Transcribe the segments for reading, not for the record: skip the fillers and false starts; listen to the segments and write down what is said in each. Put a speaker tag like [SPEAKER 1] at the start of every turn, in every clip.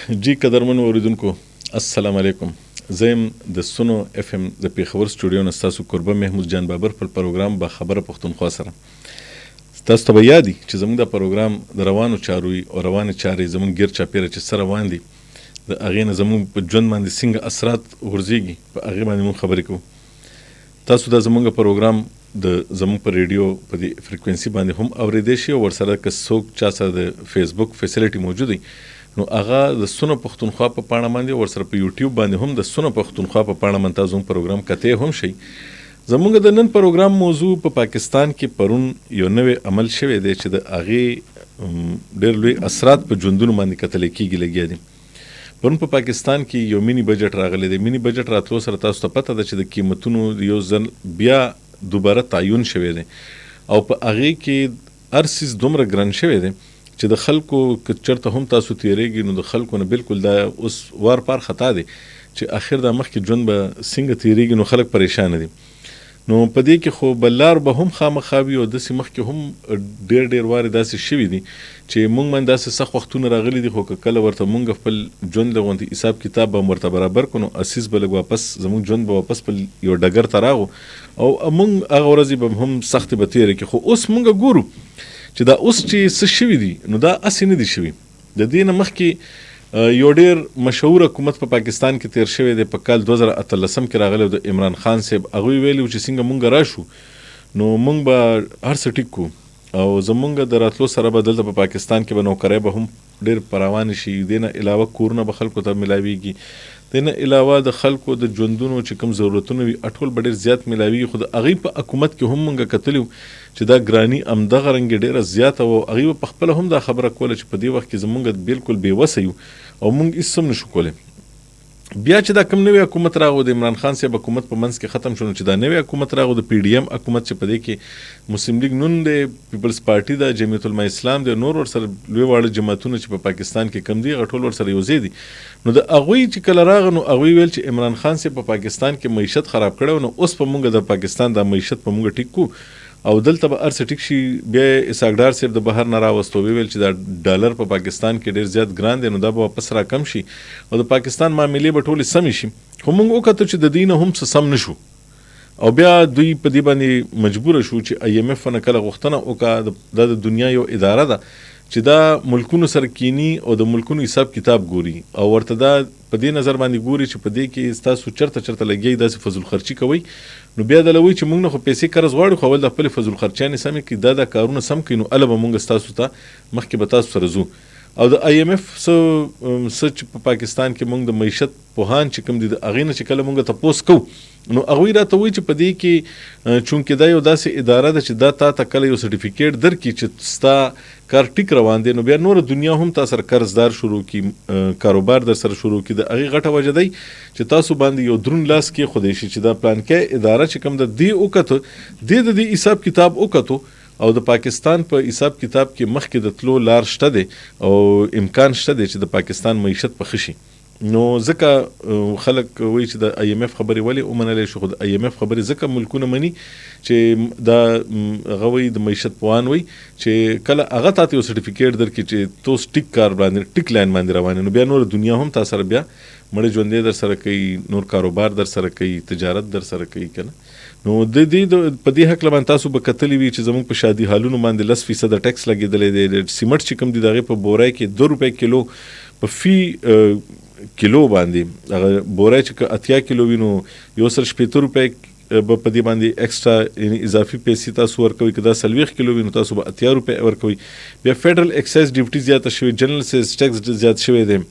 [SPEAKER 1] جی قدرمن اوریدونکو السلام علیکم. زم د سونو اف ام د پیښور سټوډیو نه تاسو قربان محمود جان بابر په پروګرام با خبره پښتونخوا سره تاسو ته یادي چې زموږ د پروګرام د روانو چارو او روانه چارې زموږ ګیر چاپیره چې سره روان دي د اغه نه زموږ په ژوند باندې څنګه اثرات ورځيږي په اغه باندې مون خبرې کوو. تاسو د زموږ پروګرام د زموږ په ریډیو په دې فریکوئنسي باندې هم اوریدئ شي او ورسره که څوک چا سره د فیسبوک فیسیلیټي موجوده نو هغه د سونو پښتونخوا په پاڼه باندې ورسره په یوټیوب باندې هم د سونو پښتونخوا په پاڼه باندې تاسو پروګرام کته هم شي. زموږ د نن پروګرام موضوع په پاکستان کې پرون یو نوې عمل شوی دی چې د هغه ډېر لوی اثرات په ژوندونو باندې کتل کېږي لګیا دي. پرون په پاکستان کې یو مینی بجټ راغلی دی. مینی بجټ راتلو سره تاسو ته پته ده چې د قیمتونو یو ځل بیا دوباره تعین شوی دی او په هغه کې ارسیس دومره ګران شوی دی چې د خلکو کچرته هم تاسو تیریږي نو د خلکو نه بالکل دا اوس وار پار خطا دي چې اخر د مخ کې ژوند به څنګه تیریږي نو خلک پریشان دي. نو په دې کې خو بلار به هم خامخابي او د سیمخ کې هم ډېر واره داسې شوي دي چې مونږ من داسې سخت وختونه راغلي دي خو کله ورته مونږ خپل ژوند لغونتي حساب کتاب به ورته برابر کړو اساس به لګ واپس زموږ ژوند به واپس په یو ډګر ته راغو او مونږ هغه ورځې به هم سخت به تیرې کې خو اوس مونږ ګورو چې دا اوس چې څه شوي دي نو دا اسې نه دي شوي. د دې نه مخکې یو ډېر مشهور حکومت په پاکستان کې تیر شوی دی په کال 2013 کې راغلی د عمران خان صاحب. هغوی ویلي چې څنګه مونږ راشو نو مونږ به هر څه ټیک کو او زمونږ د راتلو سره به دلته په پاکستان کې به نوکرۍ به هم ډېر پروان شي. دې نه علاوه کورونه به خلکو ته ملاویږي. دې نه علاوه د خلکو د ژوندونو چې کوم ضرورتونه وي ټول به ډېر زیات ملاویږي. خو د هغې په حکومت کې هم مونږ کتلي چې دا ګراني همدغه رنګې ډېره زیاته وه. هغوی په خپله هم دا خبره کوله چې په دې وخت کې زمونږ بالکل بېوسه یو او مونږ هېڅ هم نشو کولی. بیا چې دا کوم نوی حکومت راغو د عمران خان صاحب حکومت په منځ کې ختم شو چې دا نوی حکومت راغو د پی ډي ایم حکومت چې په دې کې مسلم لیگ نون دی پیپلز پارټي ده جمعیت العلماء اسلام دی نور ورسره لوی واړه جماعتونه چې په پاکستان کې کم دي هغه ټول ورسره یو ځای دي. نو د هغوی چې کله راغه نو هغوی ویل چې عمران خان صاحب په پاکستان کې معیشت خراب کړی نو اوس په مونږ د پاکستان د معیشت په مونږ ټیک کو او دلته به هر څه ټیک شي. بیا اسحاق ډار صاحب د بهر نه راوستو ویل چې دا ډالر په پاکستان کې ډېر زیات ګران دی نو دا به واپس را کم شي او د پاکستان معاملې به ټولې سمې شي. خو مونږ وکتل چې د دې نه هم څه سم نشو او بیا دوی په دې باندې مجبوره شو چې آی ایم ایف نه کله غوښتنه وکړه د دنیا یو اداره ده چې دا ملکونو سره کینی او د ملکونو حساب کتاب ګوري او ورته دا په دې نظر باندې ګوري چې په دې کې تاسو چرته لګي داسې فضل خرچي کوي نو بیا د لوي چې موږ نه خو پیسې قرض غواړو خو ول د خپل فضل خرچانې سمې کې دا کارونه سم کینو البه موږ تاسو ته مخکې به تاسو سره زو او د آی ایم ایف سچ په پاکستان کې موږ د معیشت پوهان چې کوم دي د اغې نه چې کله موږ تاسو کو نو هغوی راته وایي چې په دې کې چونکې دا یو داسې اداره ده چې دا تا کله یو سرټیفیکیټ درکړي چې ستا کار ټیک روان دی نو بیا نور دنیا هم تاسو سره قرضدار شروع کی کاروبار در سره شروع کی د هغې غټه وجه دی چې تاسو باندې یو درون لاس کې خودی شي چې دا پلان کې اداره چې کوم د دې وکړو د دې حساب کتاب وکړو او د پاکستان په حساب کتاب کې مخکې د تلو لار شته دی او امکان شته دی چې د پاکستان معیشت په خشي. نو ځکه خلک وایي چې د آی ایم ایف خبرې ولې ومنلی شو خو د آی ایم ایف خبرې ځکه ملکونه مني چې دا هغه وایي د معیشت پوهان وایي چې کله هغه تاته یو سرټیفیکیټ درکړي چې توس ټیک کار باندې ټیک لاین باندې روان نو بیا نور دنیا هم تا سره بیا مړې ژوندې در سره کوي نور کاروبار در سره کوي تجارت در سره کوي کنه. نو د دې په دې حق لمن تاسو به کتلی وي چې زموږ په شادي حالونو باندې 10% ټیکس لګیدلې دی. سیمنټ چې کوم دي دغه په بورای کې 2 روپے کیلو په فی کیلو باندې هغه بورای چې 80 کیلو وینو یو سر 70 روپے په دې باندې ایکسترا یعنی اضافي پیسې تاسو ورکوي کدا 40 کیلو وینو تاسو به 80 روپے ورکوي. بیا فیډرل ایکسایز ډیوټي زیاته شوی جنرال سیز ټیکس زیات شوی دی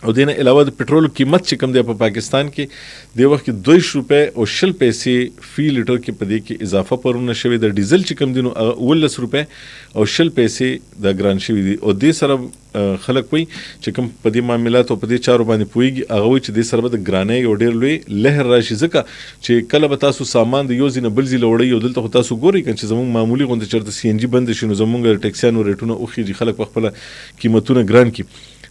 [SPEAKER 1] او دینه علاوه د پټرول قیمت چې کم دی په پاکستان کې د وخت کې 2 روپے او 0 پیسې فی لیټر کې په دې کې اضافه پرونه شوی د ډیزل چې کم دی نو 19 روپے او 0 پیسې د ګران شوی دی او دې سره خلک وي چې کوم په دې معاملات او په دې چارو باندې پويږي هغه وي چې دې سره د ګرانۍ یو ډېر لوی لهر راشي ځکه چې کله به تاسو سامان د یو ځینه بل ځای لوړی یو دلته تاسو ګورئ چې زموږ معمولی غونډه چرته سی ان جی بند شي نو زموږ ټیکسیانو ریټونه اوخیږي خلک په خپل قیمتونه ګران کی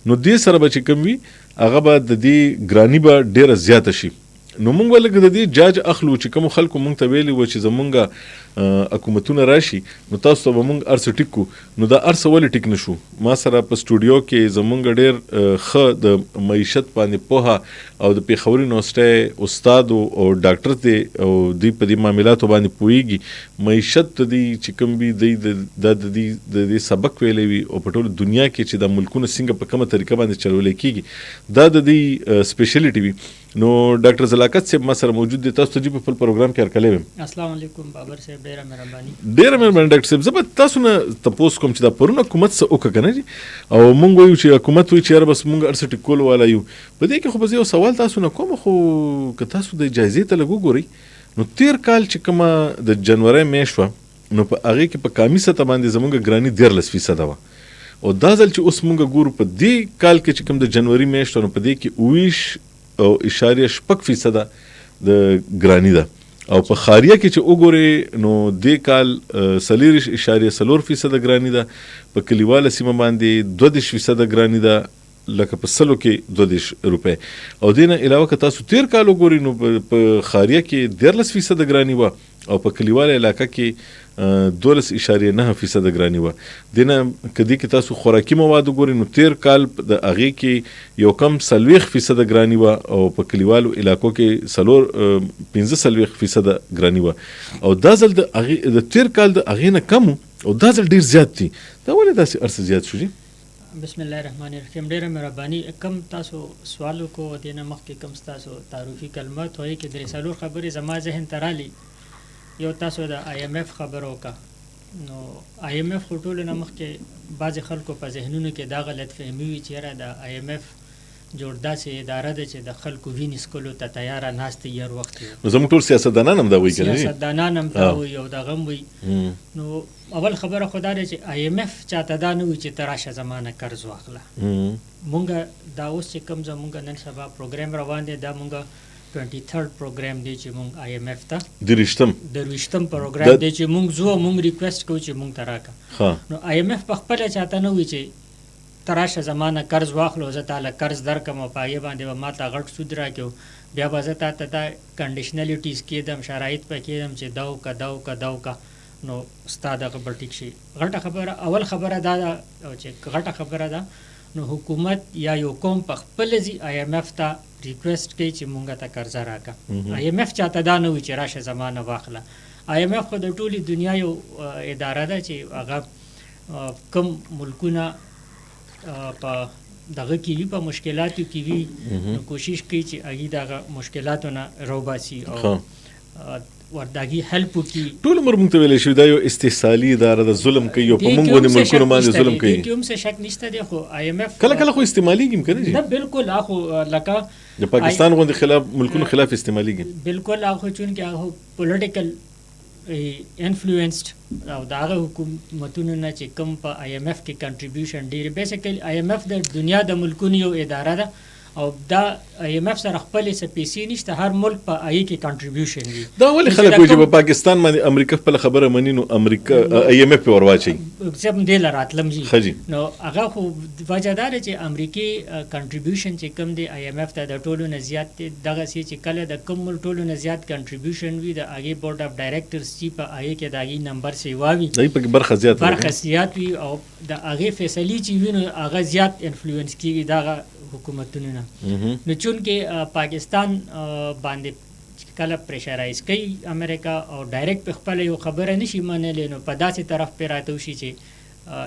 [SPEAKER 1] نو دې سره به چې کوم وي هغه به د دې ګرانی به ډیره زیاته شي. نو مونږ ولګ د دې جاج اخلو چې کوم خلکو مونږ ته ویلي و چې زمونږ حکومتونه راشي نو تاسو ته به مونږ ارڅ ټیک کو نو دا ارڅ ولې ټیک نشو ما سره په سټوډیو کې زمونږ ډېر ښه د معیشت باندې پوهه او د پیښور یونیورسيټي استاد او ډاکټر دی او دوی په دې معاملاتو باندې پوهیږي معیشت دی چې کوم وي د سبق ویلې وي او په ټول دنیا کې چې د ملکونو څنګه په کومه طریقه باندې چلول کېږي دا د دې سپیشلیټي وي نو ډاکټر زلاکت صاحب ما سره موجود دي تاسو ته په خپل پروګرام کې هرکلی ویم
[SPEAKER 2] السلام علیکم بابر صاحب ډیره مهرباني
[SPEAKER 1] ډاکټر صاحب زه به تاسو نه تاسو کوم چې دا پرون حکومت څه وکړه کنه او مونږ وایو چې حکومت وایي چې بس مونږ ارڅ ټیکول والا یو په دې کې خو به یو سوال تاسو نه کوم خو که تاسو د اجازه ته لګو ګوري نو تیر کال چې کومه د جنوري میاشت نو په هغه کې په کامی سطح باندې زمونږ ګرانی 13% وه او دا ځل چې اوس مونږ ګورو په دې کال کې چې کوم د جنوري میاشت نو په دې کې 20.6% د ګرانی ده او په خاریه کې چې وګوري نو دې کال 4.4% ګرانی ده په کلیواله سیمه باندې 2% ګرانی ده لکه په سلو کې 2 روپے او دینه علاوه که تاسو تیر کال وګورئ نو په خاریه کې 13% ګرانی و او په کلیواله علاقه کې 12.9% ګرانی و دینه کدی کې تاسو خوراکي مواد وګورئ نو تیر کال د اغه کې یو کم 40% ګرانی و او په کلیوالو علاقو کې 15% ګرانی و او دا ځل د تیر کال د اغه نه کم او دا ځل ډیر زیات دي دا ولې داسې ارڅ زیات شو
[SPEAKER 2] بسم الله الرحمن الرحیم ډیره مهرباني کم تاسو سوالو کو دینه مخکې کم تاسو تعارفي کلمات وایي کې درې څلور خبرې زما ذهن ته رالي یو تاسو د IMF خبرو کا نو IMF ټول نه مخکې بعض خلکو په ذهنونو کې دا غلط فهمي وي چې را د IMF جوړ داسې اداره ده چې د خلکو وینې څکلو ته تیاره ناست یې هر وخت
[SPEAKER 1] نو زموږ ټول سیاستدانان هم دا وایي که نه
[SPEAKER 2] سیاستدانان هم دا وایي او دغه هم وایي نو اول خبره خو دا ده چې IMF چاته دا نه وایي چې ته راشه زما نه قرض واخله مونږ دا اوس چې کوم زمونږ نن سبا پروګرام روان دی دا مونږ 23rd پروګرام دی چې مونږ IMF ته درویشتم پروګرام دی چې مونږ زو مونږ ریکوست کوو چې مونږ ته راکړه نو IMF په خپله چاته نه وایي چې تراشه زمانه قرض واخلو زه تعالی قرض درکم او پایې باندې به ما ته غټ سود راکړو بیا به زه تا ته دا کنډیشنلیټیز کېدم شرایط په کېدم چې دا وکړه نو ستا دغه به ټیک شي غټه خبره اول خبره دا ده چې غټه خبره ده نو حکومت یا یو قوم په خپل ځي IMF ته ریکوست کوي چې مونږ ته قرضه راکړه IMF چاته دا نه وایي چې راشه زمانه واخله IMF خو د ټولې دنیا یو اداره ده چې هغه کم ملکونه په دغه کې وي په مشکلاتو کې وي نو کوشش کوي چې هغې دغه مشکلاتو نه راوباسي او ورداګي هیلپ وکړي
[SPEAKER 1] ټول عمر موږ ته ویلی شوي دا یو استحصالي اداره ده ظلم کوي او په موږ باندې ملکونو باندې ظلم کوي
[SPEAKER 2] دې کې هم څه شک نشته دی خو IMF
[SPEAKER 1] کله خو استعمالیږي هم که نه
[SPEAKER 2] نه بالکل هغه لکه
[SPEAKER 1] د پاکستان غوندې خلاف ملکونو خلاف استعمالیږي
[SPEAKER 2] بالکل هغه چونکې هغه پولیټیکل انفلوئنسډ او د هغه حکومتونو نه چې کوم په IMF کې کنټریبیوشن ډېر بیسیکلی IMF د دنیا د ملکونو یو اداره ده او دا IMF سره خپل څه پیسې نشته هر ملک په هغې کې کنټریبیوشن وي
[SPEAKER 1] دا ولې خلک وایي چې په پاکستان باندې امریکا خپله خبره مني نو امریکا IMF پې ور واچوي
[SPEAKER 2] زه هم دې له راتلم نو هغه خو وجه دا ده چې امریکې کنټریبیوشن چې کوم دی IMF ته د ټولو نه زیات دی دغسې چې کله د کوم ملک ټولو نه زیات کنټریبیوشن وي د هغې بورډ اف ډایرکټرز چې په هغې کې د هغې نمبر سیوا وي
[SPEAKER 1] دوی پکې برخه
[SPEAKER 2] زیات وي او د هغې فیصلې چې وي نو هغه زیات انفلوئنس کېږي دغه حکومتونو نه نو چونکې پاکستان باندې کله پریشرایز کوي امریکا او ډایرکټ په خپله یو خبره نشي منلی نو په داسې طرف پې راته وشي چې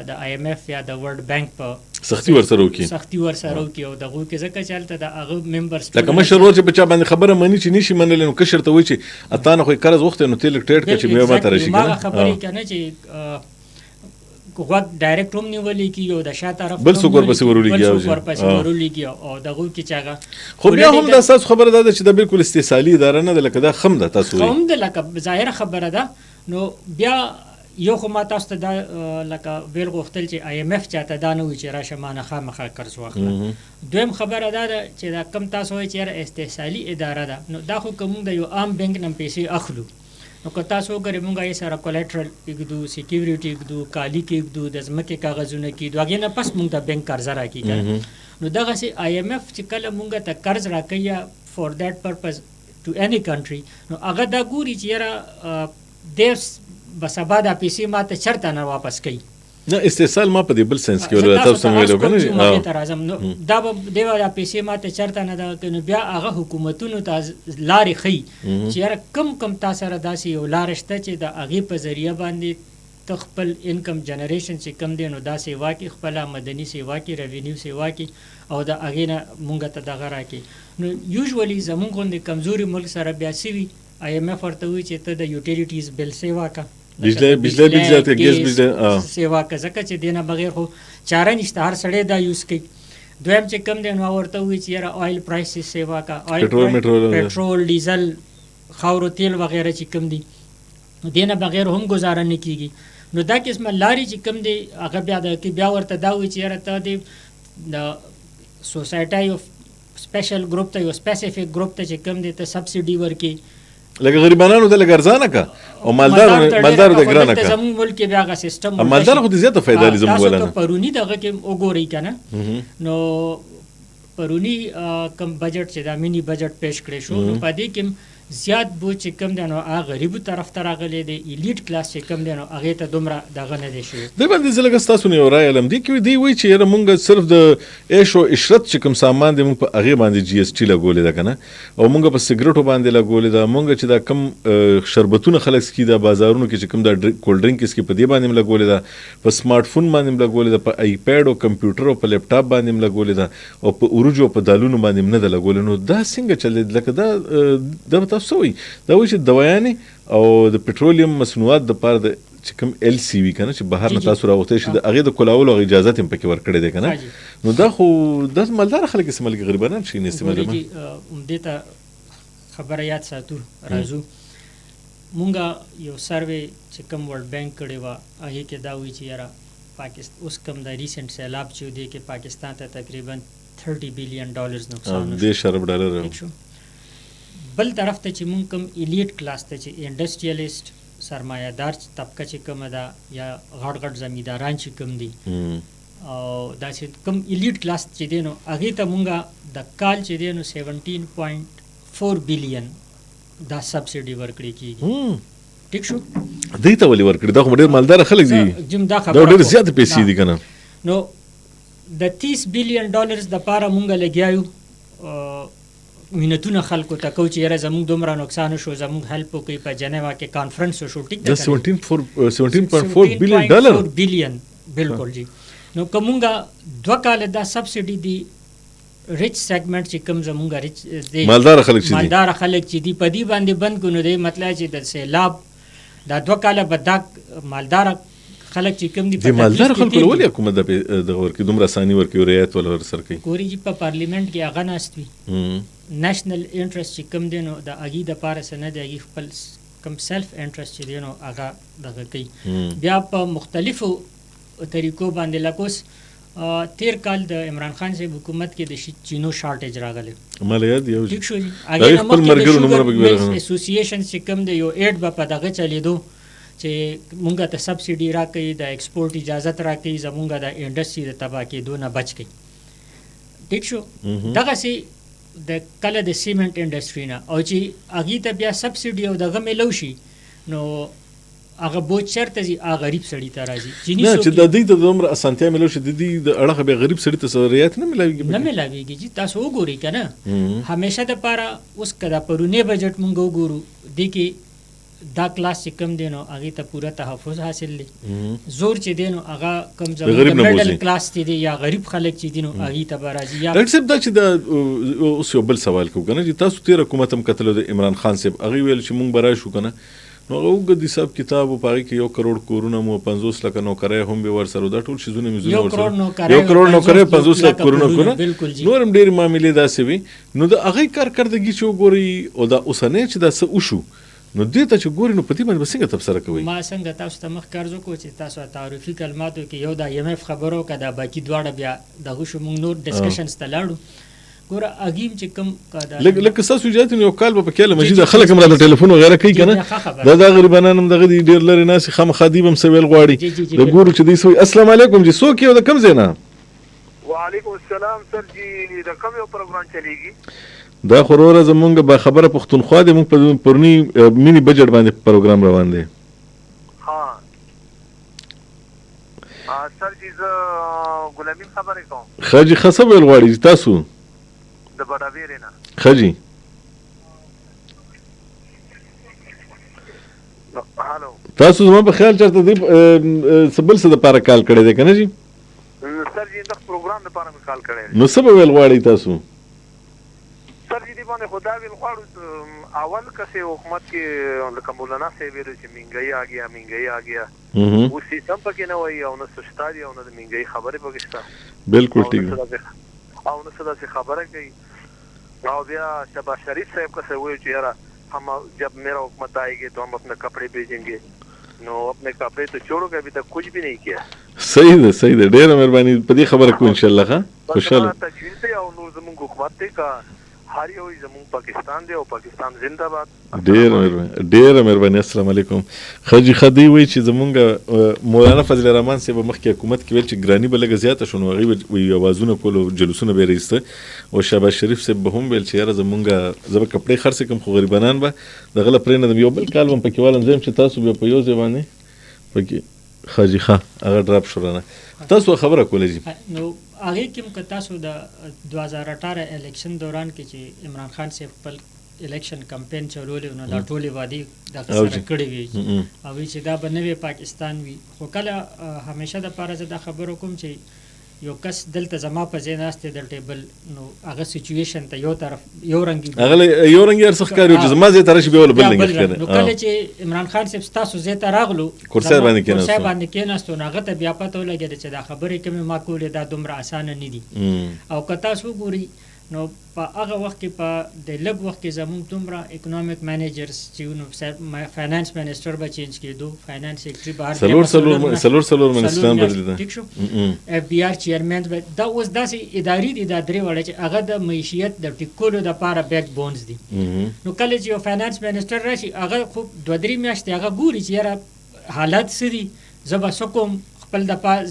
[SPEAKER 2] د IMF یا د ورلډ بانک په
[SPEAKER 1] سختي ورسره وکړي
[SPEAKER 2] او دغو کې ځکه چې هلته د هغه ممبرس
[SPEAKER 1] لکه مشر ورور چې په چا باندې خبره مني چې نشي منلی نو کشر ته وایي چې اتا نه خو یې قرض وختی نو ته یې لږ ټیټ کړه چې بیا ماته راشي که
[SPEAKER 2] نه خبرې که نه چې غوږ ډایرکټ هم نیولی کېږي او د شا طرف
[SPEAKER 1] بل څوک ورپسې ورولیږي
[SPEAKER 2] او دغو کې چې هغه
[SPEAKER 1] خو بیا هم دا ستاسو خبره دا ده چې دا بالکل استحصالي اداره نه ده لکه دا خم ده تاسو
[SPEAKER 2] خم ده لکه ظاهره خبره ده نو بیا یو خو ما تاسو ته دا لکه ویل غوښتل چې IMF چاته دا نه وایي چې راشه ما نه خامخا قرض واخله دویم خبره دا ده چې دا کم تاسو وایي چې یاره استحصالي اداره ده نو دا خو که موږ د یو عام بینک نه پیسې اخلو نو که تاسو وګورئ موږ یې سره کولیټرل کېږدو سیکیورټي کېږدو کالي کېږدو د ځمکې کاغذونه کېږدو هغې نه پس موږ ته بینک قرضه راکړي که نو دغسې IMF چې کله موږ ته قرض راکوي یا فور دیټ پرپز ټو اني کنټري نو هغه دا ګوري چې یاره بس ابا دا پیسې ماته چرته نه واپس کوي.
[SPEAKER 1] نه استحصال ما په دې بل سنس کې ولر تاسو څنګه ویلو کنه
[SPEAKER 2] ته راځم نو دا به دیو دا پیسې ماته چرته نه دا کنه بیا هغه حکومتونو ته لارې خي چې یاره کم تاسو سره داسې یو لار شته چې د هغې په ذریعه باندې ته خپل انکم جنریشن چې کم دی نو دا سیوا کې خپله مدني سیوا کې ریونیو سیوا کې او د هغې نه مونږ ته دغه راکړي. نو یوزولي زمونږ غوندې کمزوري ملک سره بیا سوي IMF ورته وایي چې ته د یوټیلیټیز بل سیوا کا
[SPEAKER 1] بجلی ته ګیس بجلی
[SPEAKER 2] سیوا کا ځکه چې دینه بغیر خو چاره نشته هر سړی دا یوز کوي. دویم چې کم دی نو ورته وایي چې یاره آیل پرایسز سیوا کا پټرول ډیزل خاورو تیل وغیره چې کم دي دینه بغیر هم گزاره نه کیږي. نو دا قسمه لارې چې کم دی هغه بیا ورته دا وایي چې یاره ته د سوسایټي یو سپیشل ګروپ ته یو سپیسیفیک ګروپ ته چې کم دی ته سبسیډي ورکړي
[SPEAKER 1] لکه غریبانو ته لږ ارزانه کا او مالدارو ته ګرانه کا.
[SPEAKER 2] زموږ ملک کې بیا هغه سیستم
[SPEAKER 1] مالدار خو دې زیاته فایده لري زموږ ولانه.
[SPEAKER 2] تاسو پرونی دغه کې وګورئ کنه نو پرونی کم بجټ چې دا مینی بجټ پیش کړی شو نو په دې کې زیات بوج چې کم دی نو هغه غریبو طرف ته راغلی دی ایلیټ کلاس چې کم دی نو هغې ته دومره دغه نه دی شوی.
[SPEAKER 1] دې باندې زه لږ ستاسو نه یو رایه علم دی کې دی وایي چې یاره مونږ صرف د عیش او عشرت چې کوم سامان دی مونږ په هغې باندې GST لګولې ده که نه او مونږ په سګرټو باندې لګولې ده مونږ چې دا کم شربتونه خلک څکي دا بازارونو کې چې کوم دا کولډ ډرنکس کې په دې باندې هم لګولې ده په سمارټ فون باندې هم لګولې ده په آیپیډ او کمپیوټر او په لیپټاپ باندې هم لګولې ده او په اروجو او په دالونو باندې هم نه ده لګولې. نو دا څنګه چلېد لکه دا تاسو څه وایي دا وایي چې دوایانې او د پټرولیم مصنوعات دپاره د چې کوم LC وي که نه چې بهر نه تاسو راوغوتی شي د هغې د کلاولو هغه اجازت هم پکې ورکړی دی که نه نو دا خو دا مالداره خلک استعمال کوي غریبانان شي نه استعمالوي.
[SPEAKER 2] همدې ته خبره یاد ساتو راځو مونږ یو سروې چې کوم ورلډ بینک کړې وه هغې کې دا وایي چې یاره پاکستان اوس کوم د ریسنټ سیلاب چې دی کې پاکستان ته تقریبا $30 billion نقصان
[SPEAKER 1] $10 ارب
[SPEAKER 2] بل طرف ته چې مونږ کوم ایلیټ کلاس ته چې انډسټریالیسټ سرمایه دار طبقه چې کومه ده یا غټ زمینداران چې کوم دي او دا چې کوم ایلیټ کلاس چې دی نو هغې ته مونږ د کال چې دی نو 17.4 بلین دا سبسیډي ورکړې کېږي. ټیک شو
[SPEAKER 1] دوی ته ولې ورکړي دا خو ډېر مالداره خلک دي دا ډېر زیاتې پیسې دي که نه.
[SPEAKER 2] نو د $30 billion دپاره مونږ لګیا یو مینتونه خلکو ته کو چې یاره زموږ دومره نقصان شو زموږ هیلپ وکړي په جنیوا کې کانفرنس وشو ټیک ده
[SPEAKER 1] 17.4 بلین
[SPEAKER 2] بالکل جی. نو که مونږ 2 کاله دا سبسیډي دی ریچ سیګمنټ چې کوم زموږ ریچ دی
[SPEAKER 1] مالدار خلک
[SPEAKER 2] چې دی په دې باندې بند کړو نو دی مطلب چې د سیلاب دا 2 کاله به دا مالدار خلک چې کوم دي
[SPEAKER 1] د مالدار خلکو ولې حکومت دغه ورکوي دومره اساني ورکوي رعایت ول ورسره کوي
[SPEAKER 2] ګوري چې په پارلیمنټ کې هغه ناست وي نیشنل انټرست چې کوم دی نو د هغې دپاره څه نه دی هغې خپل کوم سیلف انټرست چې دی نو هغه دغه کوي. بیا په مختلفو طریقو باندې لکه اوس تیر کال د عمران خان صاحب حکومت کې د چینو شارټیج راغلی
[SPEAKER 1] ماله یاد یو
[SPEAKER 2] ټیک شو هغې نه مخکې د شوګر ملز اسوسییشن چې کوم دی یو ایډ به په دغه چلېدو چې مونږ ته سبسیډي راکوي د ایکسپورټ اجازت راکوي زمونږ د انډسټري د تباه کېدو نه بچ کوي. ټیک شو دغسې د کله د سیمنټ انډسټري نه او چې هغې ته بیا سبسیډي او دغه میلو شي نو هغه بوج چېرته ځي هغه غریب سړي ته راځي
[SPEAKER 1] نه چې د دوی ته دومره اسانتیا میلو شي د دې د اړخه بیا غریب سړي ته رعایت نه
[SPEAKER 2] میلاویږي چې تاسو وګورئ که نه همیشه دپاره اوس که دا پرونی بجټ مونږ وګورو دې کې دا کلاس چې کم دی نو هغې ته پوره تحفظ حاصل دی زور چې دی نو هغه کم زموږ میډل کلاس چې دی یا غریب خلک چې دي نو هغې ته به راځي.
[SPEAKER 1] ډاکټر صاحب دا چې دا اوس یو بل سوال کوو که نه چې تاسو تېر حکومت هم کتلو د عمران خان صاحب هغې ویل چې مونږ به راشو که نه نو هغه اوږد حساب کتاب و په هغې کې 1 کروڑ کورونه مو 50 لکه نوکری هم به ورسره دا ټول شیزونه میزونه ورسره 1 کروڑ نوکری 50 لک کورونه نور هم ډېرې معاملې داسې وي نو د هغې کارکردګي چې وګورئ او دا اوسنی چې دا څه وشو نو دې ته چې ګوري نو په دې باندې به څنګه تبصره کوئ؟
[SPEAKER 2] ما څنګه تاسو ته مخکې عرض وکړو چې تاسو تعارفي کلماتو کې یو د IMF خبرو که دا باقي دواړه بیا دغه شو موږ نور ډسکشنز ته لاړو ګوره هغې چې کوم
[SPEAKER 1] لکه ستاسو اجازت یو کال به په کیله مجید خلک هم راته ټلیفون وغیره کوي که نه دا غریبانان هم دغه دي ډېر لرې ناستې خامخا دوی به هم څه ویل غواړي د ګورو چې دوی څه وایي. السلام علیکم جی څوک یو د کوم ځای نه؟
[SPEAKER 3] وعلیکم السلام سر جی د کوم یو پروګرام چلیږي؟
[SPEAKER 1] دا خو وروره زمونږ باخبره پښتونخوا دی مونږ په پرونی مینی بجټ باندې پروګرام روان دی.
[SPEAKER 3] ها سر جی زه ګلامین خبرې کوم.
[SPEAKER 1] ښه جي ښه څه ویل غواړي تاسو
[SPEAKER 3] د بډاویرې نه.
[SPEAKER 1] ښه جي
[SPEAKER 3] هلو
[SPEAKER 1] تاسو زما په خیال چېرته دې څه بل څه دپاره کال کړی دی که نه جي؟
[SPEAKER 3] سر جی دغه پروګرام دپاره مې کال کړی دی.
[SPEAKER 1] نو څه به ویل غواړئ تاسو؟
[SPEAKER 3] سر جی دې باندې خو دا ویل غواړو اول کسې حکومت کې لکه مولانا صاحب ویلو چې مهنګایي آ ګیا مهنګایي آ ګیا، اوس سیستم پکې نه وایي او نه سشتا دي او نه د مهنګایي خبرې پکې شته.
[SPEAKER 1] بالکل ٹھیک ده.
[SPEAKER 3] او نه څه داسې خبره کوي. او بیا شهباز شریف صاحب کسې وایي چې یاره हम जब मेरा हुकूमत आएगी तो हम अपने कपड़े भेजेंगे. नो अपने कपड़े तो छोड़ो कि अभी तक कुछ भी नहीं किया.
[SPEAKER 1] صحیح ده صحیح ده ډېره مهرباني په دې خبره کو ان شاء الله ښه خوشاله
[SPEAKER 3] تجویز دی او نور زموږ حکومت دی که هر یو زموږ پاکستان دی او پاکستان زنده باد.
[SPEAKER 1] ډېره مهرباني السلام علیکم. ښه جي ښه دوی وایي چې زمونږ مولانا فضل الرحمن صاحب مخکې حکومت کې ویل چې ګراني به لږه زیاته شو نو هغوی به اوازونه کول او جلوسونه به یې رایسته او شهباز شریف صاحب به هم ویل چې یاره زمونږ زه به کپړې خرڅې کړم خو غریبانان به دغه له پرېنږدم. یو بل کال به هم پکې والم زه یم چې تاسو بیا په یو ځای باندې پکې ښه جي ښه هغه ډراپ شو رانه تاسو خبره کوله جي.
[SPEAKER 2] نو هغې کې هم که تاسو د 2018 الیکشن دوران کې چې عمران خان صاحب خپل الیکشن کمپین چلولی نو دا ټولې وعدې دغه سره کړې وي او چې دا به نوی پاکستان وي. خو کله همیشه دپاره زه دا خبره کوم چې یو کس دلته زما په ځای ناست دی د ټیبل نو هغه سچویشن ته یو طرف یو رنګ
[SPEAKER 1] هغه یو رنګ یې ارڅه ښکاري چې زما ځای ته راشي بیا ول بل رنګ ښکاري.
[SPEAKER 2] نو کله چې عمران خان صاحب ستاسو ځای ته راغلو
[SPEAKER 1] کرسۍ
[SPEAKER 2] باندې کېناستو نو هغه ته بیا پته ولګېده چې دا خبرې کومې ما کولې دا دومره اسانه نه دي. او که تاسو وګورئ نو په هغه وخت کې په د لږ وخت کې زموږ دومره اکنامک مینیجرز چې نو فاینانس منسټر به چینج کېدو فاینانس سیکرټري به
[SPEAKER 1] څلور منسټران بدلېده
[SPEAKER 2] ټیک شو اف بي آر چیرمین دا اوس داسې ادارې دي دا درې واړه چې هغه د معیشت د ټیکولو دپاره بیک بونز دي. نو کله چې یو فاینانس منسټر راشي هغه خو 2-3 میاشتې هغه ګوري چې یاره حالات څه دي زه به څه کوم خپل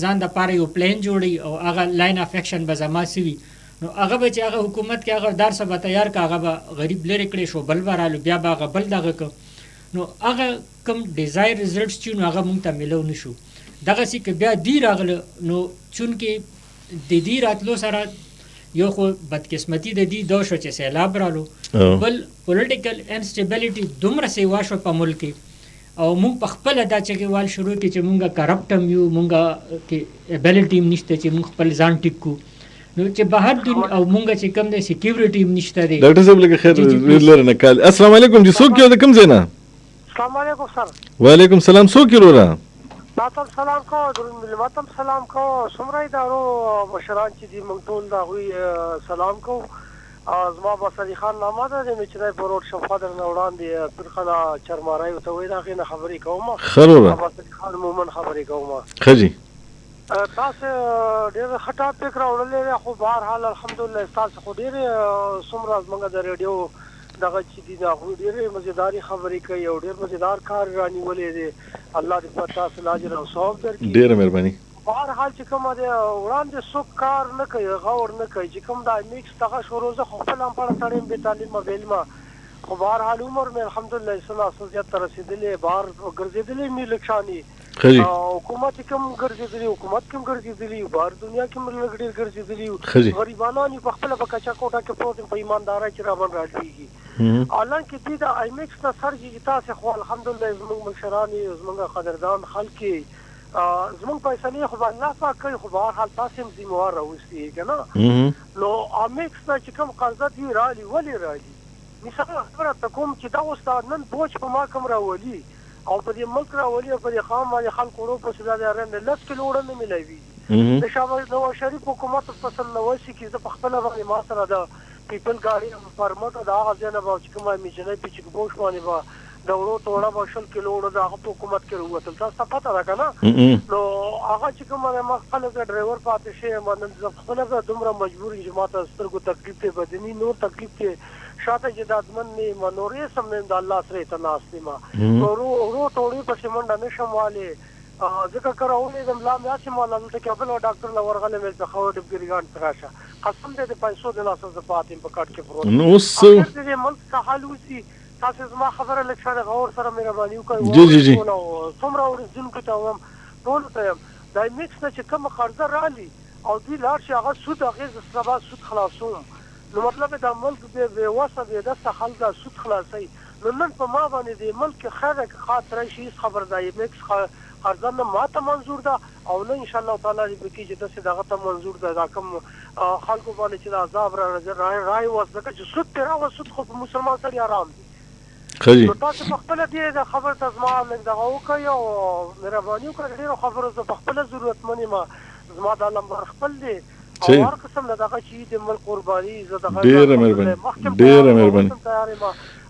[SPEAKER 2] ځان دپاره یو پلان جوړوي او هغه لاین اف ایکشن به زما څه وي. نو هغه به چې هغه حکومت کې هغه درسه به تیار که هغه به غریب لرې کړی شو بل به رالو بیا به هغه بل دغه که نو هغه کوم ډیزایر ریزلټس چې نو هغه مونږ ته میلو نه شو. دغسې که بیا دی راغله نو چونکې د دې راتلو سره یو خو بدقسمتي د دې دا شو چې سیلاب رالو بل پولیټیکل انسټیبلیټي دومره سیوا شو په ملک کې او مونږ په خپله دا چغېوال شروع کړي چې مونږ کرپټ هم یو مونږ کې ایبیلیټي هم نشته چې مونږ خپل ځان ټیک کړو. نو چې بهر دنیا او مونږ چې کوم دی سیکیورټي هم نشته دی.
[SPEAKER 1] ډاکټر صاحب لکه خیر لري نه کال السلام علیکم جی څوک یو د کوم ځای نه؟
[SPEAKER 3] السلام علیکم سر.
[SPEAKER 1] وعلیکم السلام څوک یې وروره؟
[SPEAKER 3] ماتم سلام کو ماتم سلام کو څومره ادارو مشران چې دي موږ ټول د هغوی سلام کو. زما به صدیق خان نامه ده د میچنۍ په روډ شاوخوا درنه وړاندې پرخانه چرماری ورته وایي د هغې نه خبرې کوم.
[SPEAKER 1] ښه وروره
[SPEAKER 3] صدیق خان مومن خبرې کوم.
[SPEAKER 1] ښه جي
[SPEAKER 3] تاسو ډېر ښه ټاپک راوړلی دی خو په هر حال الحمدلله ستاسو خو ډېرې څومره زموږ د ریډیو دغه چې دي د هغوی ډېرې مزېدارې خبرې کوي او ډېر مزېدار کار رانیولی دی. الله دې په تاسو اجر او ثواب درکړي.
[SPEAKER 1] ډېره مهرباني.
[SPEAKER 3] په هر حال چې کومه دی وړاندې څوک کار نه کوي غور نه کوي چې کوم دا میکس دغه شروع زه خو خپل هم پړه سړی یم بې تعلیمه بې علمه خو په هر حال عمر مې الحمدلله څه څه زیات ته رسېدلی بهر ګرځېدلی مې لږ شانې حکومت کې هم ګرځېدلي حکومت کې هم ګرځېدلي بهر دنیا کې هم لږ ډېر ګرځېدلي غریبانان یې په خپله په کچه کوټه کې پروت یم په ایماندارۍ چې راباندې راټوېږي. حالانکې دې د ایمکس نه سر چې تاسې خو الحمدلله زموږ مشران یې زموږ قدردان خلک یې زموږ فیصلې خو به الله پاک کوي خو به هر حال تاسې هم ذمهوار راوستي یې که نه. نو ایمکس نه چې کوم قرضه دوی رالي ولې رالي مثال خبره ته کوم چې دا اوس نن بوج په ما کوم راولي او په دې ملک راولي او په دې خام باندې خلک وړو پسې دا د رنډ 10 کیلو وړه نه میلاویږي. د شهباز نواز شریف حکومت په 1990 کې زه په خپله باندې ما سره د پیپل ګاډي پرمټ د هغه ځای نه به چې کومه میچنۍ په چک بوش باندې به د وړو توړه به 20 کیلو وړه د هغه په حکومت کې راووتل تاسو ته پته ده که نه. نو هغه چې کومه ما خپله زه ډرایور پاتې شوی یم نن زه خپله زه دومره مجبور یم چې ما ته سترګو تکلیف دی بدني نور تکلیف دی شاته جدادمن نه یم نور یې سم نه د الله سره ته ناست یم ورو ټوړې پسې منډه نشم والی ځکه که راولېږم لا مې هسې ما دلته کابل او ډاکټر له ورغلی مې پېښور ډبګریګان ته راشه قسم دی د پیسو د لاسه زه پاتې یم په کټ کې پروت اخر د دې ملک څه حال وسي تاسې زما خبره لږ شاید غور سره مهرباني وکړئ څومره اورېدونکو ته وایم ټولو ته یم دا میکس نه چې کوم قرضه رالي او دوی لاړ شي هغه سود اغیز سبا سود خلاصوم نو مطلب دا ملک به واسه به د خلک سود خلاصي نو نن په ما باندې د ملک خیره خاطر شي خبر دی میکس قرضه نه ماته منظور ده او نه ان شاء الله تعالی به کې چې دغه ته منظور ده دا کوم خلکو باندې چې عذاب راي واسه چې سود تر او سود خو مسلمان سره آرام دي
[SPEAKER 1] خجی
[SPEAKER 3] نو تاسو په خپل دې خبر ته زما لږ دغه وکړئ او مهرباني وکړئ ډېرو خبرو زه په خپله ضرورتمن یم زما دا نمبر خپل دی او هر قسم له دغه چې د ملک قرباني زه دغه
[SPEAKER 1] ډېره مهرباني
[SPEAKER 3] تیار یم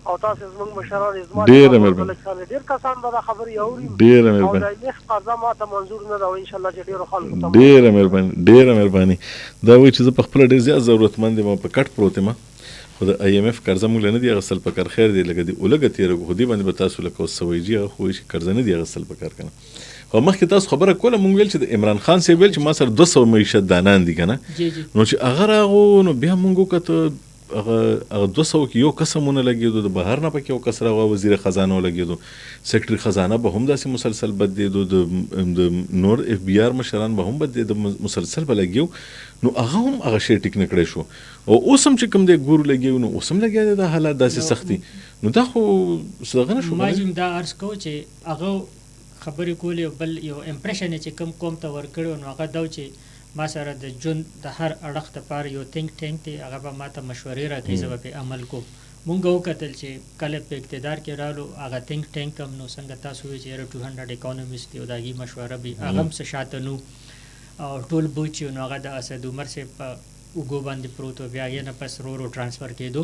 [SPEAKER 3] او تاسو زموږ مشران زما
[SPEAKER 1] ډېره مهرباني
[SPEAKER 3] ډېر کسان به دا خبرې اوري
[SPEAKER 1] ډېره مهرباني
[SPEAKER 3] او دا میخ قرضه ماته منظور نه ده او انشاءالله چې ډېرو خلکو ته
[SPEAKER 1] ډېره مهرباني دا وایي چې زه په خپله ډېر زیات ضرورتمند یم په کټ پروت یم خو د آی ایم اف قرضه موږ نه دی اغوستل پکار خیر دی لکه دی اولګه تېره خو دې باندې به تاسو لکه اوس څه وایي هغه خو وایي چې قرضه نه دی اغوستل پکار که نه خو مخکې تاسو خبره کوله موږ ویل چې د عمران خان صاحب ویل چې ما سره 200 معیشت دانان دي که نه نو چې هغه راغو نو بیا موږ وکته هغه 200 کې یو قسم ونه لګېدو د بهر نه پکې یو کس راغو وزیر خزانه ولګېدو سیکرټري خزانه به هم داسې مسلسل بدېدو د نور اف بي آر مشران به هم بدېده مسلسل به لګېو نو هغه هم هغه شی ټیک نه کړی شو او اوس هم چې کوم دی ګورو لګېو نو اوس هم لګیا دی دا حالات داسې سختي نو دا خو دغه نه شو
[SPEAKER 2] ما هم دا عرض کوو چې هغه خبرې کولې بل یو امپریشن چې کوم قوم ته ورکړی نو هغه دا چې ما سره د ژوند د هر اړخ دپاره یو تینک ټینک دی هغه به ما ته مشورې راکوي زه به پرې عمل کوم مونږ وکتل چې کله په اقتدار کې رالو هغه تینک ټینک هم نو څنګه تاسو وایئ چې یاره 200 اکانومیست دی او د هغې مشوره به هغه هم څه شاته نو او ټول بوج چې نو هغه د اسد عمر صاحب په اوږو باندې پروت و بیا هغې نه پس رو ټرانسفر کېدو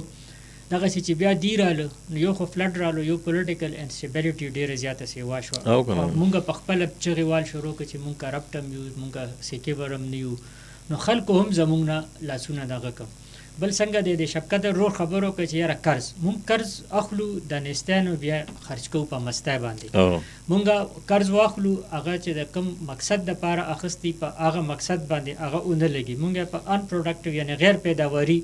[SPEAKER 2] دغسې چې بیا دی رالو نو یو خو فلډ رالو یو پولیټیکل انسټیبلیټي ډېره زیاته سیوا شوه او مونږ په خپله چغې وال شروع کړو چې مونږ کرپټ هم یو مونږ سیکیور هم نه یو نو خلکو هم زمونږ نه لاسونه دغه کړ بل څنګه دی د شفقت ورور خبرو وکړه چې یاره قرض مونږ قرض اخلو د نیستیانو بیا خرج کوو په مستی باندې مونږ قرض واخلو هغه چې د کوم مقصد دپاره اخیستی په هغه مقصد باندې هغه ونه لګي مونږ په ان پروډکټیو یعنی غیر پیداواري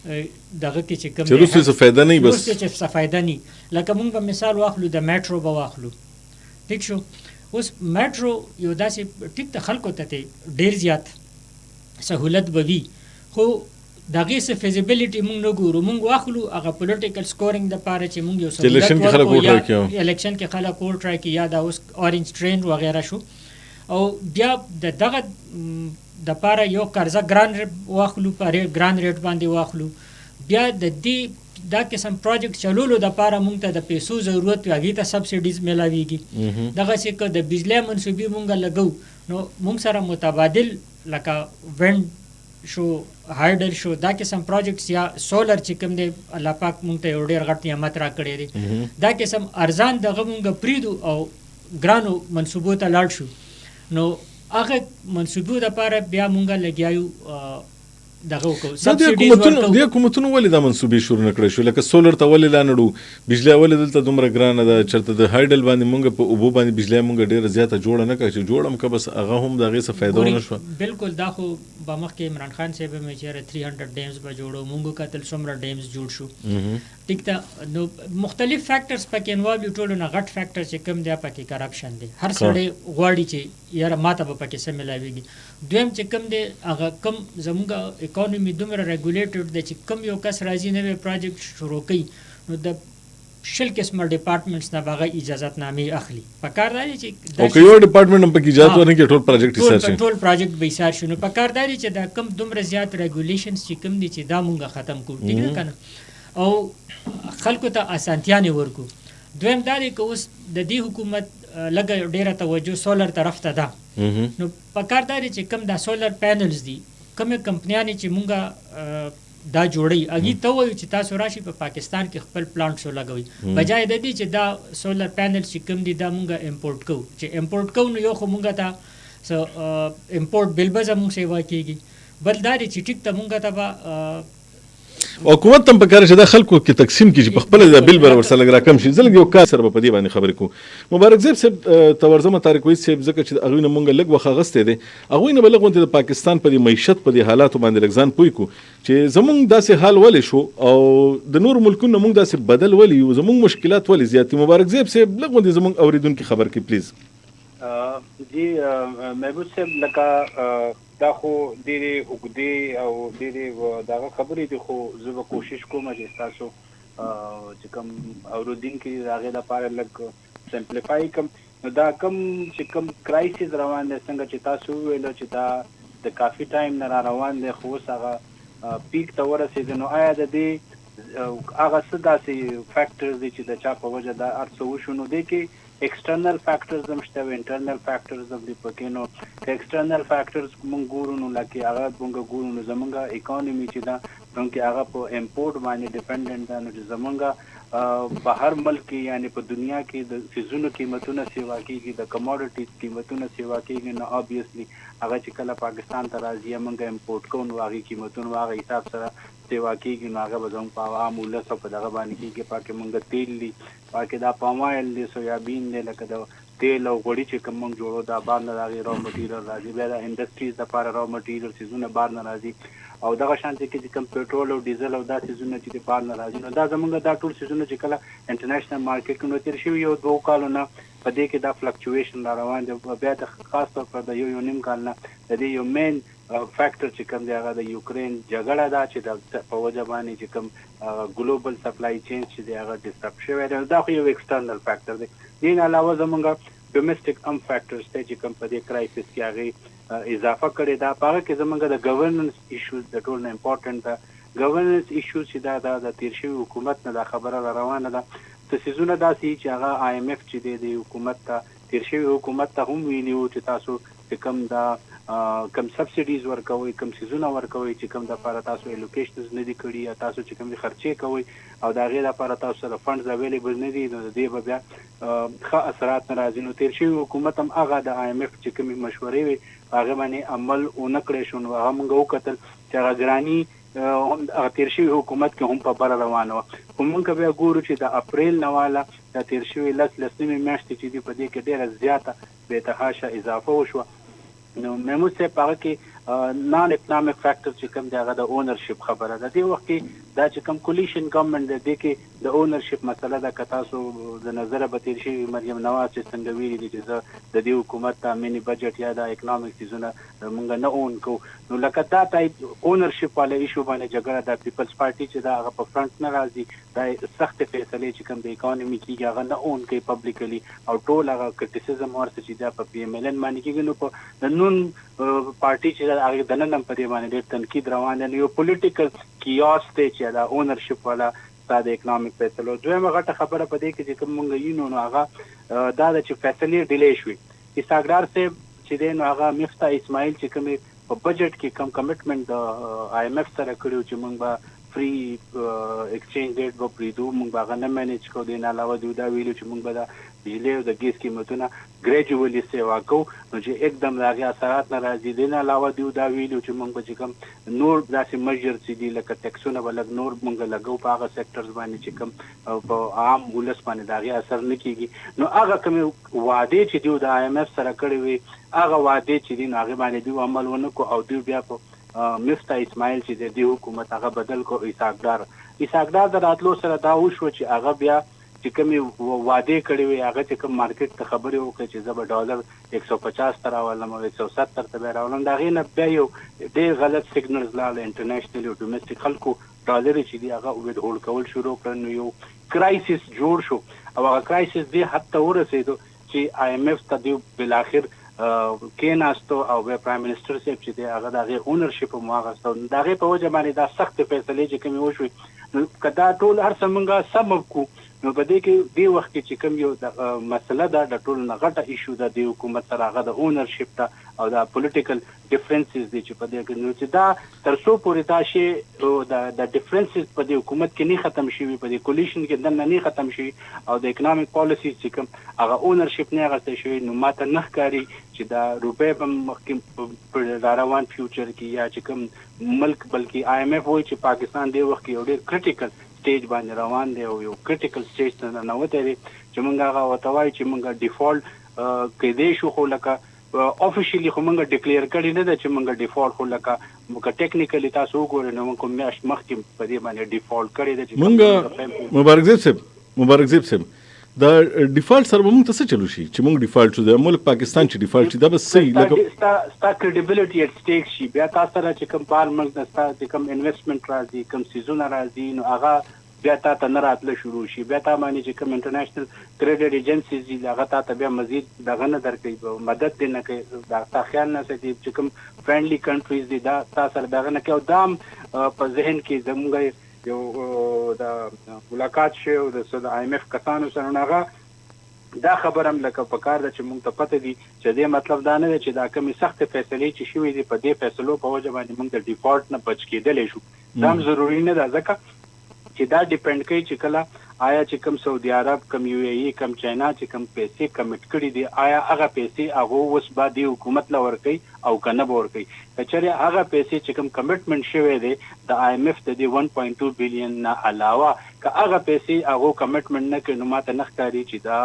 [SPEAKER 2] دغه کې چې کوم
[SPEAKER 1] چې روسي څه فایده نه بس
[SPEAKER 2] روسي چې څه فایده نه لکه مونږ به مثال واخلو د میټرو به واخلو ټیک شو اوس میټرو یو داسې ټیک د خلکو ته ډېر زیات سهولت به وي خو د هغې څه فیزیبلیټي مونږ نه ګورو مونږ واخلو هغه پولیټیکل سکورینګ دپاره چې مونږ یو سهولت ورکړو یا الیکشن کې خلک ووټ راکړي یا دا اوس اورنج ټرین وغیره شو او بیا د دغه دپاره یو قرضه ګران واخلو په ګران ریټ باندې واخلو بیا د دې دا قسم پروجیکټ چلولو دپاره مونږ ته د پیسو ضرورت وي هغې ته سبسیډیز میلاویږي دغسې که د بجلی منصوبې مونږ لګو نو مونږ سره متبادل لکه وینډ شو هایډل شو دا قسم پروجیکټس یا سولر چې کوم دی الله پاک مونږ ته یو ډېر غټ نعمت راکړی دی دا قسم ارزان دغه مونږ پرېږدو او ګرانو منصوبو ته لاړ شو نو هغه منصوبو دپاره بیا مونږ لګیا دغه وکړو
[SPEAKER 1] دې حکومتونو ولې دا منصوبې شروع نه کړی شو لکه سولر ته ولې لا نړو بجلی ولې دلته دومره ګرانه ده چېرته د هایډل باندې مونږ په اوبو باندې بجلی مونږ ډېره زیاته جوړه نه کړه چې جوړه هم که بس هغه هم د هغې څه فایده ونه شوه
[SPEAKER 2] بلکل دا خو به مخکې عمران خان صاحب هم چې 300 ډیمز به جوړو مونږ کتل څومره ډیمز جوړ شو ټیک ده نو مختلف فیکټرز پکې انوالو دي ټولو نه غټ فیکټر چې کوم دی پکې کرپشن دی هر سړی غواړي چې یاره ماته به پکې څه میلاویږي دویم چې کوم دی هغه کوم زموږ اکانومي دومره ریګولیټډ دی چې کوم یو کس راځي نوی پروجیکټ شروع کوي نو د 20 قسمه ډپارټمنټس نه به هغه اجازتنامې اخلي پکار دا دی چې
[SPEAKER 1] او که یو ډپارټمنټ هم پکې اجازت ورنکړي ټول پروجیکټ ایسار شي
[SPEAKER 2] ټول پروجیکټ به ایسار شي نو پکار دا دی چې دا کوم دومره زیات ریګولیشنز چې کوم دي چې دا مونږ ختم کړو ټیک ده که نه او خلکو ته اسانتیانې ورکړو دویم دا دی که اوس د دې حکومت لږه ډېره توجه سولر طرف ته ده نو پکار دا دی چې کوم دا سولر پینلز دي کومې کمپنیانې چې مونږ دا جوړوي هغې ته وایو چې تاسو راشي په پاکستان کې خپل پلانټس ولګوئ بجای د دې چې دا سولر پینلز چې کوم دي دا مونږ امپورټ کوو چې امپورټ کوو نو یو خو مونږ ته امپورټ بل به زمونږ سیوا کېږي بل دا دی چې ټیک ته مونږ ته به
[SPEAKER 1] حکومت ته هم پکار چې دا خلکو کې تقسیم کړي چې په خپله دا بل به ورسره لږ راکم شي زه لږ یو کار سره به په دې باندې خبرې کوو مبارک زیب صاحب ته ورځمه طارق وحید صاحب ځکه چې هغوی نه مونږ لږ وخت اخیستی دی هغوی نه به لږ غوندې د پاکستان په دې معیشت په دې حالاتو باندې لږ ځان پوه کړو چې زمونږ داسې حال ولې شو او د نورو ملکونو نه مونږ داسې بدل ولې یو زمونږ مشکلات ولې زیات دي مبارک زیب صاحب لږ غوندې زمونږ اورېدونکي خبر کړي پلیز
[SPEAKER 4] جی محبوب صاحب لکه دا خو ډېرې اوږدې او ډېرې دغه خبرې دي، خو زه به کوشش کوم چې ستاسو چې کوم اورېدونکي د هغې لپاره لږ سمپلیفای کړم. نو دا چې کوم کرایسس روان دی، څنګه چې تاسو وویلو چې دا د کافي ټایم نه را روان دی، خو اوس هغه پیک ته ورسېده، نو آیا د دې هغه څه داسې فیکټرز دي چې د چا په وجه دا هر څه وشو؟ نو دې کې ایکسټرنل فیکټرز هم شته او انټرنل فیکټرز هم دي پکې. نو که ایکسټرنل فیکټرز موږ ګورو، نو لکه هغه موږ ګورو، نو زمونږ اکانومي چې ده چونکې هغه په امپورټ باندې ډیپنډنټ ده، نو چې زمونږ په هر ملک کې یعنې په دنیا کې د څیزونو قیمتونه سیوا کېږي، د کموډیټیز قیمتونه سیوا کېږي، نو obviously هغه چې کله پاکستان ته راځي موږ امپورټ کوو، نو هغې قیمتونه هغه حساب سره سیوا کېږي، نو هغه به زموږ په عام ولس او په دغه باندې کېږي. پاکې موږ تیل دي، پاکې دا پامایل دی، سویابین دی، لکه د تیل او غوړي چې کوم موږ جوړو دا بار نه د هغې را مټیریل راځي، بیا د انډسټریز دپاره را مټیریل څیزونه بار نه راځي، او دغه شانتې کې چې کوم پیټرول او ډیزل او دا څیزونه چې د بار نه راځي، نو دا زموږ دا ټول څیزونه چې کله انټرنیشنل مارکیټ کې نو تېر شوي 1-2 کالو نه په دې کې دا فلکچویشن را روان دی. بیا د خاص طور پر د یو نیم کال نه د دې یو مین فیکټر چې کوم دی هغه د یوکرین جګړه ده چې د په وجه باندې چې کوم ګلوبل سپلای چین چې دی هغه ډسټرب شوی دی. دا خو یو ایکسټرنل فیکټر دی. دې نه علاوه زموږ ډومestic فیکټرز ته چې کوم په دې کرایسس کې هغې اضافه کړې ده، په هغه کې زموږ د ګورننس ایشوز د ټول نه امپورټنټ ده. ګورننس ایشوز چې دا د تېر شوي حکومت نه دا خبره را روانه ده. څه څیزونه داسې چې هغه IMF چې دی د حکومت ته تېر شوي حکومت ته هم ویلي وو چې تاسو چې کوم دا کم سبسیډیز ورکوئ، کم څیزونه ورکوئ چې کوم دپاره تاسو ایلوکیشنز نه دي کړي یا تاسو چې کوم خرچې کوئ او د هغې دپاره تاسو سره فنډز اویلیبل نه دي، نو د دې به بیا ښه اثرات نه راځي. نو تېر شوي حکومت هم هغه د IMF چې کومې مشورې وې په هغې باندې عمل ونه کړی شو، نو هغه موږ وکتل چې هغه ګراني هغه تېر شوي حکومت کې هم په بره روانه وه. خو موږ بیا ګورو چې د اپریل نه واله دا تېر شوي 10 نیمې میاشتې چې دي په دې کې ډېره زیاته بېتحاشه اضافه وشوه. نو محمود صاحب هغه کې نان اکنامک فیکټر چې کوم دی هغه د اونرشپ خبره ده. دې وخت کې دا چې کوم کولیشن ګورنمنټ دی دې کې د اونرشپ مسله ده. که تاسو د نظره به تېر شوي مریم نواز چې څنګه ویلي دي چې زه د دې حکومت ته مینی بجټ یا د اکنامک څیزونه موږ نه اون کوو، نو لکه دا ټایپ اونرشپ والا ایشو باندې جګړه ده. پیپلز پارټي چې دا هغه په فرنټ نه راځي، دا سختې فیصلې چې کوم د اکانومي کېږي هغه نه اون کوي پبلیکلی، او ټول هغه کرټیسزم ورته چې دا په PMLN باندې کېږي. نو په د نون پارټي چې هغه د نن هم په دې باندې ډېر تنقید روان دی. یو پولیټیکل کیاس دی چې دا اونرشپ والا ستا د اکنامک فیصلو. دویمه غټه خبره په دې کې چې کوم موږ یو نو هغه دا ده چې فیصلې ډیلې شوي. اسحاقدار صاحب چې دی نو هغه مفتاح اسماعیل چې کومې په بجټ کې کم کمټمنټ د IMF سره کړي چې موږ به فری ایکسچینج ریټ به پرېږدو، موږ به هغه نه مینیج کوو. دې نه علاوه دوی دا ویلي چې موږ به د بجلۍ او د ګیس قیمتونه ګریجولي سیوا کوو، نو چې एकदम د هغې اثرات نه راځي. دې نه علاوه دوی دا ویلي چې موږ به چې کوم نور داسې میجرز چې دي لکه ټیکسونه به لږ نور موږ لګو په هغه سیکټرز باندې چې کوم په عام ولس باندې د هغې اثر نه کېږي. نو هغه کومې وعدې چې دوی د IMF سره کړې وي هغه وعدې چې دي نو هغې باندې دوی عمل ونه کړو، او دوی بیا په مفتاح اسماعیل چې د دې حکومت هغه بدل کو اسحاقدار د راتلو سره دا وشوه چې هغه بیا چې کومې وعدې کړې وي هغه چې کوم مارکیټ ته خبرې وکړې چې زه به ډالر 150 ته راولم او 170 ته به راولم، د هغې نه بیا یو ډېر غلط سیګنلز لاړل انټرنیشنل او ډومestic خلکو ډالر چې دي هغه ویډ هولډ کول شروع کړل. نو یو کرایسس جوړ شو او هغه کرایسس دې حد ته ورسېدو چې IMF ته دوی بالاخر کېناستو او بیا پرایم منسټر صاحب چې دی هغه د هغې اونرشپ هم واخیسته. د هغې په وجه باندې دا سختې فیصلې چې کومې وشوې، نو که دا ټول هر څه موږ سم کړو نو په دې کې دې وخت کې چې کوم یو مسله ده د ټولو نه غټه ایشو ده د حکومت سره هغه د اونرشپ ته او د پولیټیکل ډیفرنسز دي چې په دې کې نو چې دا تر څو پورې دا شی د ډیفرنسز په دې حکومت کې نه ختم شوي، په دې کولیشن کې دننه نه ختم شوي او د اکنامک پالیسیز چې کوم هغه اونرشپ نه اخیستی شوي، نو ماته نه ښکاري چې دا روپۍ به مخکې په روان فیوچر کې یا چې کوم ملک بلکې IMF وایي چې پاکستان دې وخت کې یو ډېر کریټیکل سټیج باندې روان دی او یو کریټیکل سټیج ته ننوتی دی چې موږ هغه ورته وایو چې موږ ډیفالټ کېدی شو، خو لکه افیشیلي خو موږ ډیکلیئر کړي نه ده چې موږ ډیفالټ، خو لکه ټیکنیکلی تاسو وګورئ نو موږ کوم میاشت مخکې په دې باندې ډیفالټ کړی دی.
[SPEAKER 1] موږ مبارک زیب صاحب دا ډیفالت سره موږ ته څه چلو شي چې موږ ډیفالت شو د ملک پاکستان چې ډیفالت شي دا بس صحیح
[SPEAKER 4] لکه ستا کریډیبিলিټي اټ سټیک شي بیا تاسو سره چې کوم بار ملک ستا چې کوم انویسټمنټ راځي کوم سیزونه راځي نو هغه بیا تا نه راتله شروع شي بیا تا باندې چې کوم انټرنیشنل کریډټ ایجنسیز دي هغه تا بیا مزید دغه نه درکوي مدد دې نه کوي دا تا خیال نه ساتي چې کوم فرندلی کنټریز دي دا تا سره دغه نه کوي او دا په ذهن کې زموږ یو د ملاقات شوی او د آی ایم اف کسانو سره هغه دا خبر هم لکه په کار ده چې موږ ته پته دي چې دې مطلب دا نه دی چې دا کومې سختې فیصلې چې شوي دي په دې فیصلو په وجه باندې موږ د ډیفالټ نه بچ کېدلی شو دا هم ضروري نه ده ځکه چې دا ډیپند کوي چې کله آیا چې کوم سعودي عرب کوم یو ای ای کوم چاینا چې کوم پیسې کمیټ کړي دي آیا هغه پیسې هغه اوس به د حکومت له ورکوي او که نه به ورکوي که چېرې هغه پیسې چې کوم کمیټمنټ شوی دی د آی ایم اف د دې 1.2 بلین نه علاوه که هغه پیسې هغه کمیټمنټ نه کوي نو ماته نه ښکاري چې دا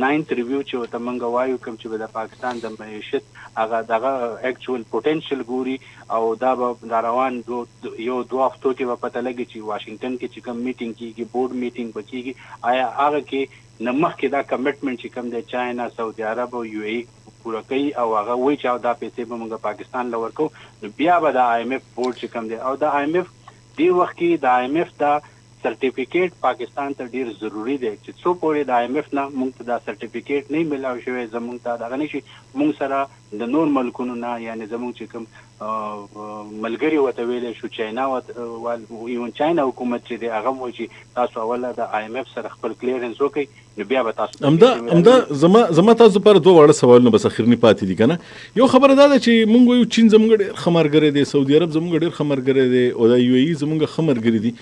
[SPEAKER 4] 9th ریویو چې ورته موږ وایو کوم چې به د پاکستان د معیشت هغه دغه اکچوال پوټینشل ګوري او دا به دا روان یو دوه هفتو کې به پته لګي چې واشنګټن کې چې کوم میټینګ کېږي بورډ میټینګ به کېږي آیا هغه کې نه مخکې دا کمیټمنټ چې کوم دی چاینا سعودي عرب او یو ای پوره کوي او هغه وایي چې دا پیسې به موږ پاکستان له ورکو نو بیا به د آی ایم اف بورډ چې کوم دی او د آی ایم اف دې وخت کې د آی ایم اف دا سرټیفیکیټ پاکستان ته ډیر ضروری دی چې څو پورې د آی ایم اف نه موږ ته دا سرټیفیکیټ نه ملاوي شوی زموږ ته دغه نشي موږ سره د نور ملکونو نه یعنی زموږ چې کوم ملګری وته ویل شو چاینا ایون چاینا حکومت چې دی هغه وایي چې تاسو اوله د آی ایم اف سره خپل کلیرنس وکړئ نو بیا به تاسو
[SPEAKER 1] امدا زما تاسو پر دوه وړه سوالونه بس اخرنی پاتې دي کنه یو خبره دا ده چې موږ یو چین زموږ ډیر خمرګری دی سعودي عرب زموږ ډیر خمرګری دی او د یو ای زموږ خمرګری دی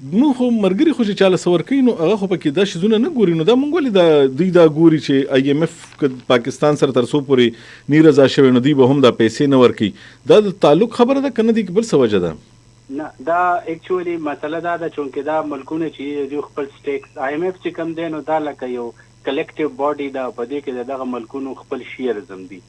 [SPEAKER 1] نو خو مرګري خو چې چاله سور کوي نو هغه خو پکې دا شیزونه نه ګوري نو دا مونږ ولې دا دوی دا ګوري چې آی ایم اف پاکستان سره تر څو پورې نه رضا شوی نو دوی به هم دا پیسې نه ورکوي دا د تعلق خبره ده کنه دی بل څه وجه ده
[SPEAKER 4] نه دا اکچولی مسله دا ده چونکه دا ملکونه چې دوی خپل سټیکس آی ایم اف چې کم دی نو دا لکه یو کلیکټیو باډي دا په دې کې دغه ملکونو خپل شیر زم دي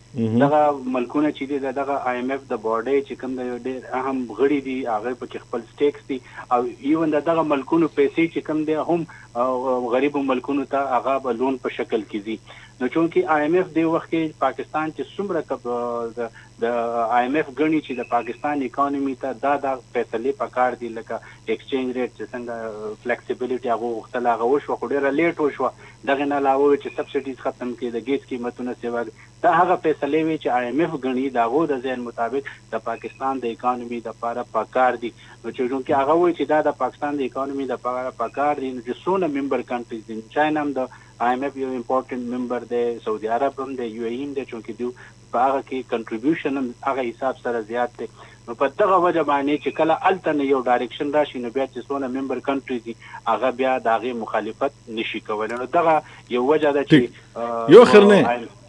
[SPEAKER 4] دغه ملکونه چې دي دغه آی ایم اف د باډي چې کوم د ډېر اهم غړي دي هغه په خپل سټیکس دي او ایون دغه ملکونو پیسې چې کوم دي هم غریبو ملکونو ته هغه به لون په شکل کې دي نو چونکه آی ایم اف دی وخت کې پاکستان چې څومره د آی ایم اف غني چې د پاکستان اکانومي ته دا فیصله پکار دي لکه ایکسچینج ریټ چې څنګه فلیکسیبিলিټي هغه وختلا هغه وشو خو ډیره لیټ وشو دغه نه علاوه چې سبسایډیز ختم کړي د ګیس قیمتونه سیوا دا هغه فیصله وی چې آی ایم اف غني داغو د ذهن مطابق د پاکستان د اکانومي د لپاره پکار دي نو چې هغه وایي چې دا د پاکستان د اکانومي د لپاره پکار دي نو چې څونه ممبر کنټریز دي چاینا هم د آی ایم اف یو امپورټنٹ ممبر دی سعودي عرب هم دی یو ای هم دی چې دوی په هغه کې کنټریبیوشن هم هغه حساب سره زیات دی نو په دغه وجه باندې چې کله الته نه یو ډایرکشن راشي نو بیا چې څونه ممبر کنټریز دي هغه بیا د هغې مخالفت نشي کولی نو دغه یو وجه ده چې
[SPEAKER 1] یو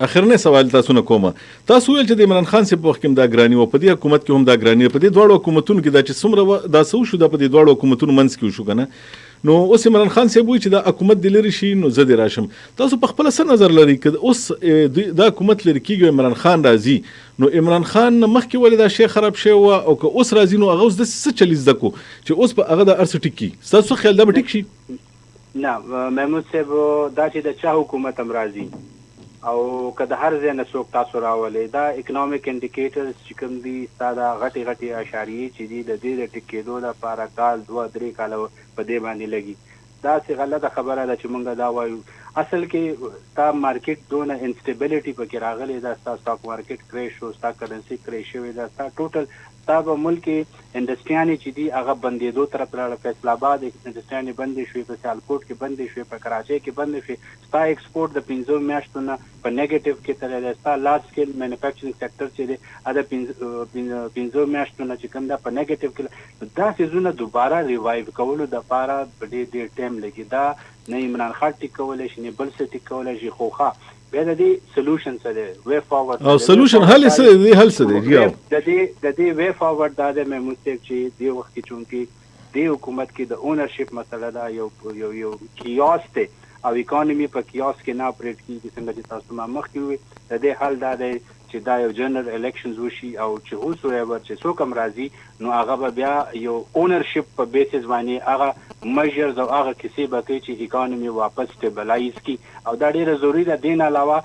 [SPEAKER 1] اخرنی سوال تاسو نه کومه تاسو ویل چې د عمران خان صاحب په وخت کې هم دا ګراني وه په دې حکومت کې هم دا ګراني په دې دواړو حکومتونو کې دا چې څومره دا څه وشو دا په دې دواړو حکومتونو منځ کې وشو که نه نو اوس عمران خان صاحب وایي چې دا حکومت دې لرې شي نو زه دې راشم تاسو په خپله څه نظر لرئ که اوس دا حکومت لرې کېږي عمران خان راځي نو عمران خان مخکې ولې دا شی خراب شوی وه او که اوس راځي نو هغه اوس داسې څه چلي زده کړو چې اوس به هغه د هر څه ټیک کړي ستاسو خیال دا به ټیک شي
[SPEAKER 4] نه محمود صاحب دا چې د چا حکومت هم راځي او که د هر ځای نه څوک تاسو راولئ دا اکنامک انډیکیټرز چې کوم دي ستا دا غټې غټې اشاریې چې دي د دې د ټیک کېدو لپاره کال 2-3 کاله په دې باندې لګي داسې غلطه خبره ده چې موږ دا وایو اصل کې ستا مارکیټ دونه انسټیبلیټي پکې راغلی ده ستا سټاک مارکیټ کریش شو ستا کرنسي کریش شوې ده ستا ټوټل ستا به ملک انډسټریانې چې دي هغه بندېدو طرف لاړه فیصل آباد انډسټریانې بندې شوې په سیالکوټ کې بندې شوې په کراچۍ کې بندې شوې ستا ایکسپورټ د 15 میاشتو نه په نیګیټیو کې تللی دی ستا لارج سکیل مینوفیکچرینګ سیکټر چې دی دا 15 میاشتو نه چې کوم دا په نیګیټیو کې دا څیزونه دوباره ریوایو کولو دپاره په ډېر ټایم لګي دا نه عمران خان ټیک کولی شي نه بل څه ټیک کولی شي خو بیا د دې سولوشن څه دی وے فارورډ
[SPEAKER 1] او سولوشن حل څه دی حل څه دی
[SPEAKER 4] د دې وے فارورډ دا د محمود صاحب چې دې وخت کې چونکې دې حکومت کې د اونرشپ مسله دا یو کیاس دی او اکانومي په کیاس کې نه اپریټ کېږي څنګه چې تاسو ما مخکې وویل د دې حل دا دی چې دا یو جنرال الیکشنز وشي او چې هوسو ایور چې څوک هم راځي نو هغه به بیا یو اونرشپ په بیسس باندې هغه میجرز او هغه کیسې به کوي چې اکانومي واپس سټیبلایز کی او دا ډیره ضروری ده. دین علاوه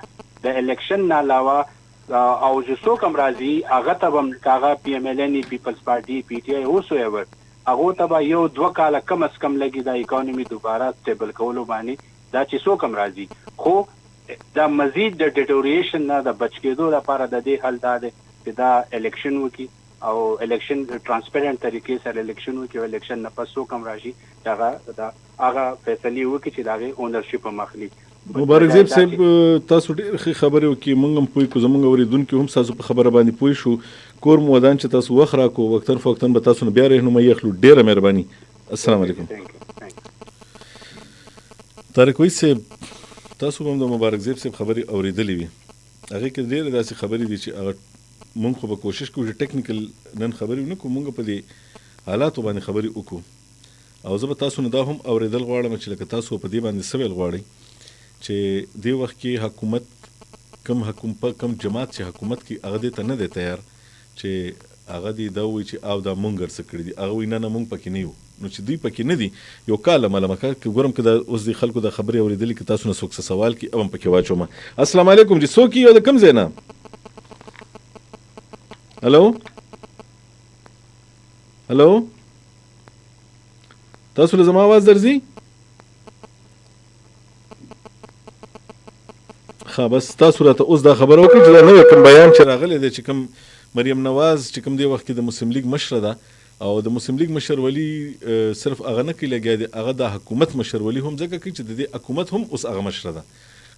[SPEAKER 4] د الیکشن نه علاوه او چې څوک هم راځي هغه ته به هغه پی ایم ال ان پیپلز پارټي پی ټی آی هوسو ایور هغه ته به یو 2 کاله کم از کم لګي د اکانومي دوباره سټیبل کولو باندې دا چې څوک هم راځي. خو دا مزید د ډیټوریشن نه د بچ کېدو لپاره د دې حل دا دی چې دا الیکشن وکړي او الیکشن ترانسپیرنٹ طریقې سره الیکشن وکړي او الیکشن نه پس څوک هم راشي هغه فیصلې وکړي چې د هغې اونرشپ هم اخلي.
[SPEAKER 1] مبارک زیب صاحب تاسو ډېر ښې خبرې وکړې، موږ هم پوه کړو، زموږ اورېدونکي هم ستاسو په خبره باندې پوه شو. کور مو ودان چې تاسو وخت راکړو، وختن فوقتن به تاسو نه بیا رهنمایي اخلو. ډېره مهرباني. السلام علیکم. طارق وایي صاحب تاسو هم د مبارک زیب صاحب خبرې اورېدلې وي، هغې کې ډېرې داسې خبرې دي چې هغه مونږ خو به کوشش کوو چې ټیکنیکل نن خبرې ونه کړو، مونږ په دې حالاتو باندې خبرې وکړو. او زه به تاسو نه دا هم اورېدل غواړم چې لکه تاسو په دې باندې څه ویل غواړئ چې دې وخت کې حکومت کم جماعت چې حکومت کې هغه دې ته نه دی تیار چې هغه دې دا وایي چې او دا مونږ څه کړي دي، هغه وایي نه مونږ پکې نه یو. نو چې دوی پکې نه دي یو کال ملمکه که ګورم که دا اوس د خلکو د خبرې اورېدلې که تاسو نه څوک څه سوال کړي او هم پکې واچوم. السلام علیکم جی، څوک یو د کوم ځای نه؟ هلو تاسو له زما آواز درځي؟ ښه بس تاسو راته اوس دا خبره وکړئ چې دا نوی کوم بیان چې راغلی دی چې کوم مریم نواز چې کوم دې وخت کې د مسلم لیگ مشره ده او د مسلم لیگ مشر ولي صرف هغه نه کوي لګیا دی، هغه د حکومت مشر ولي هم ځکه کوي چې د دې حکومت هم اوس هغه مشره ده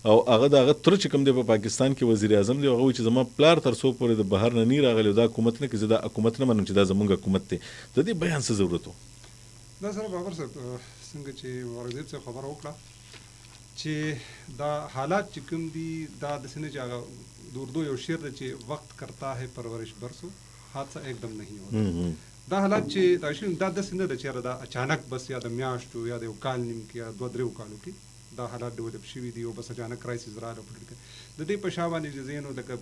[SPEAKER 1] او هغه د هغه تر چې کوم دی په پاکستان کې وزیر اعظم دی، هغه وایي چې زما پلار تر څو پورې د بهر نه نی راغلی دا حکومت نه کوي، زه دا حکومت نه منم چې دا زموږ حکومت دی. د دې بیان څه ضرورت و؟
[SPEAKER 5] دا سره بابر صاحب څنګه چې مبارک صاحب خبره وکړه چې دا حالات چې کوم دي دا داسې نه چې هغه د اردو یو شعر دی چې وقت کرتا ہے پرورش برسو حادثه ایک دم نہیں ہوتا. دا حالات چې دا شي دا داسې نه ده چې دا اچانک بس یا د میاشتو یا د یو کال نیم کې یا 2-3 کالو کې دا حالات ډیولپ شوي دي او بس اچانک کرایسس راغلی په د دې په شا باندې چې ځینو لکه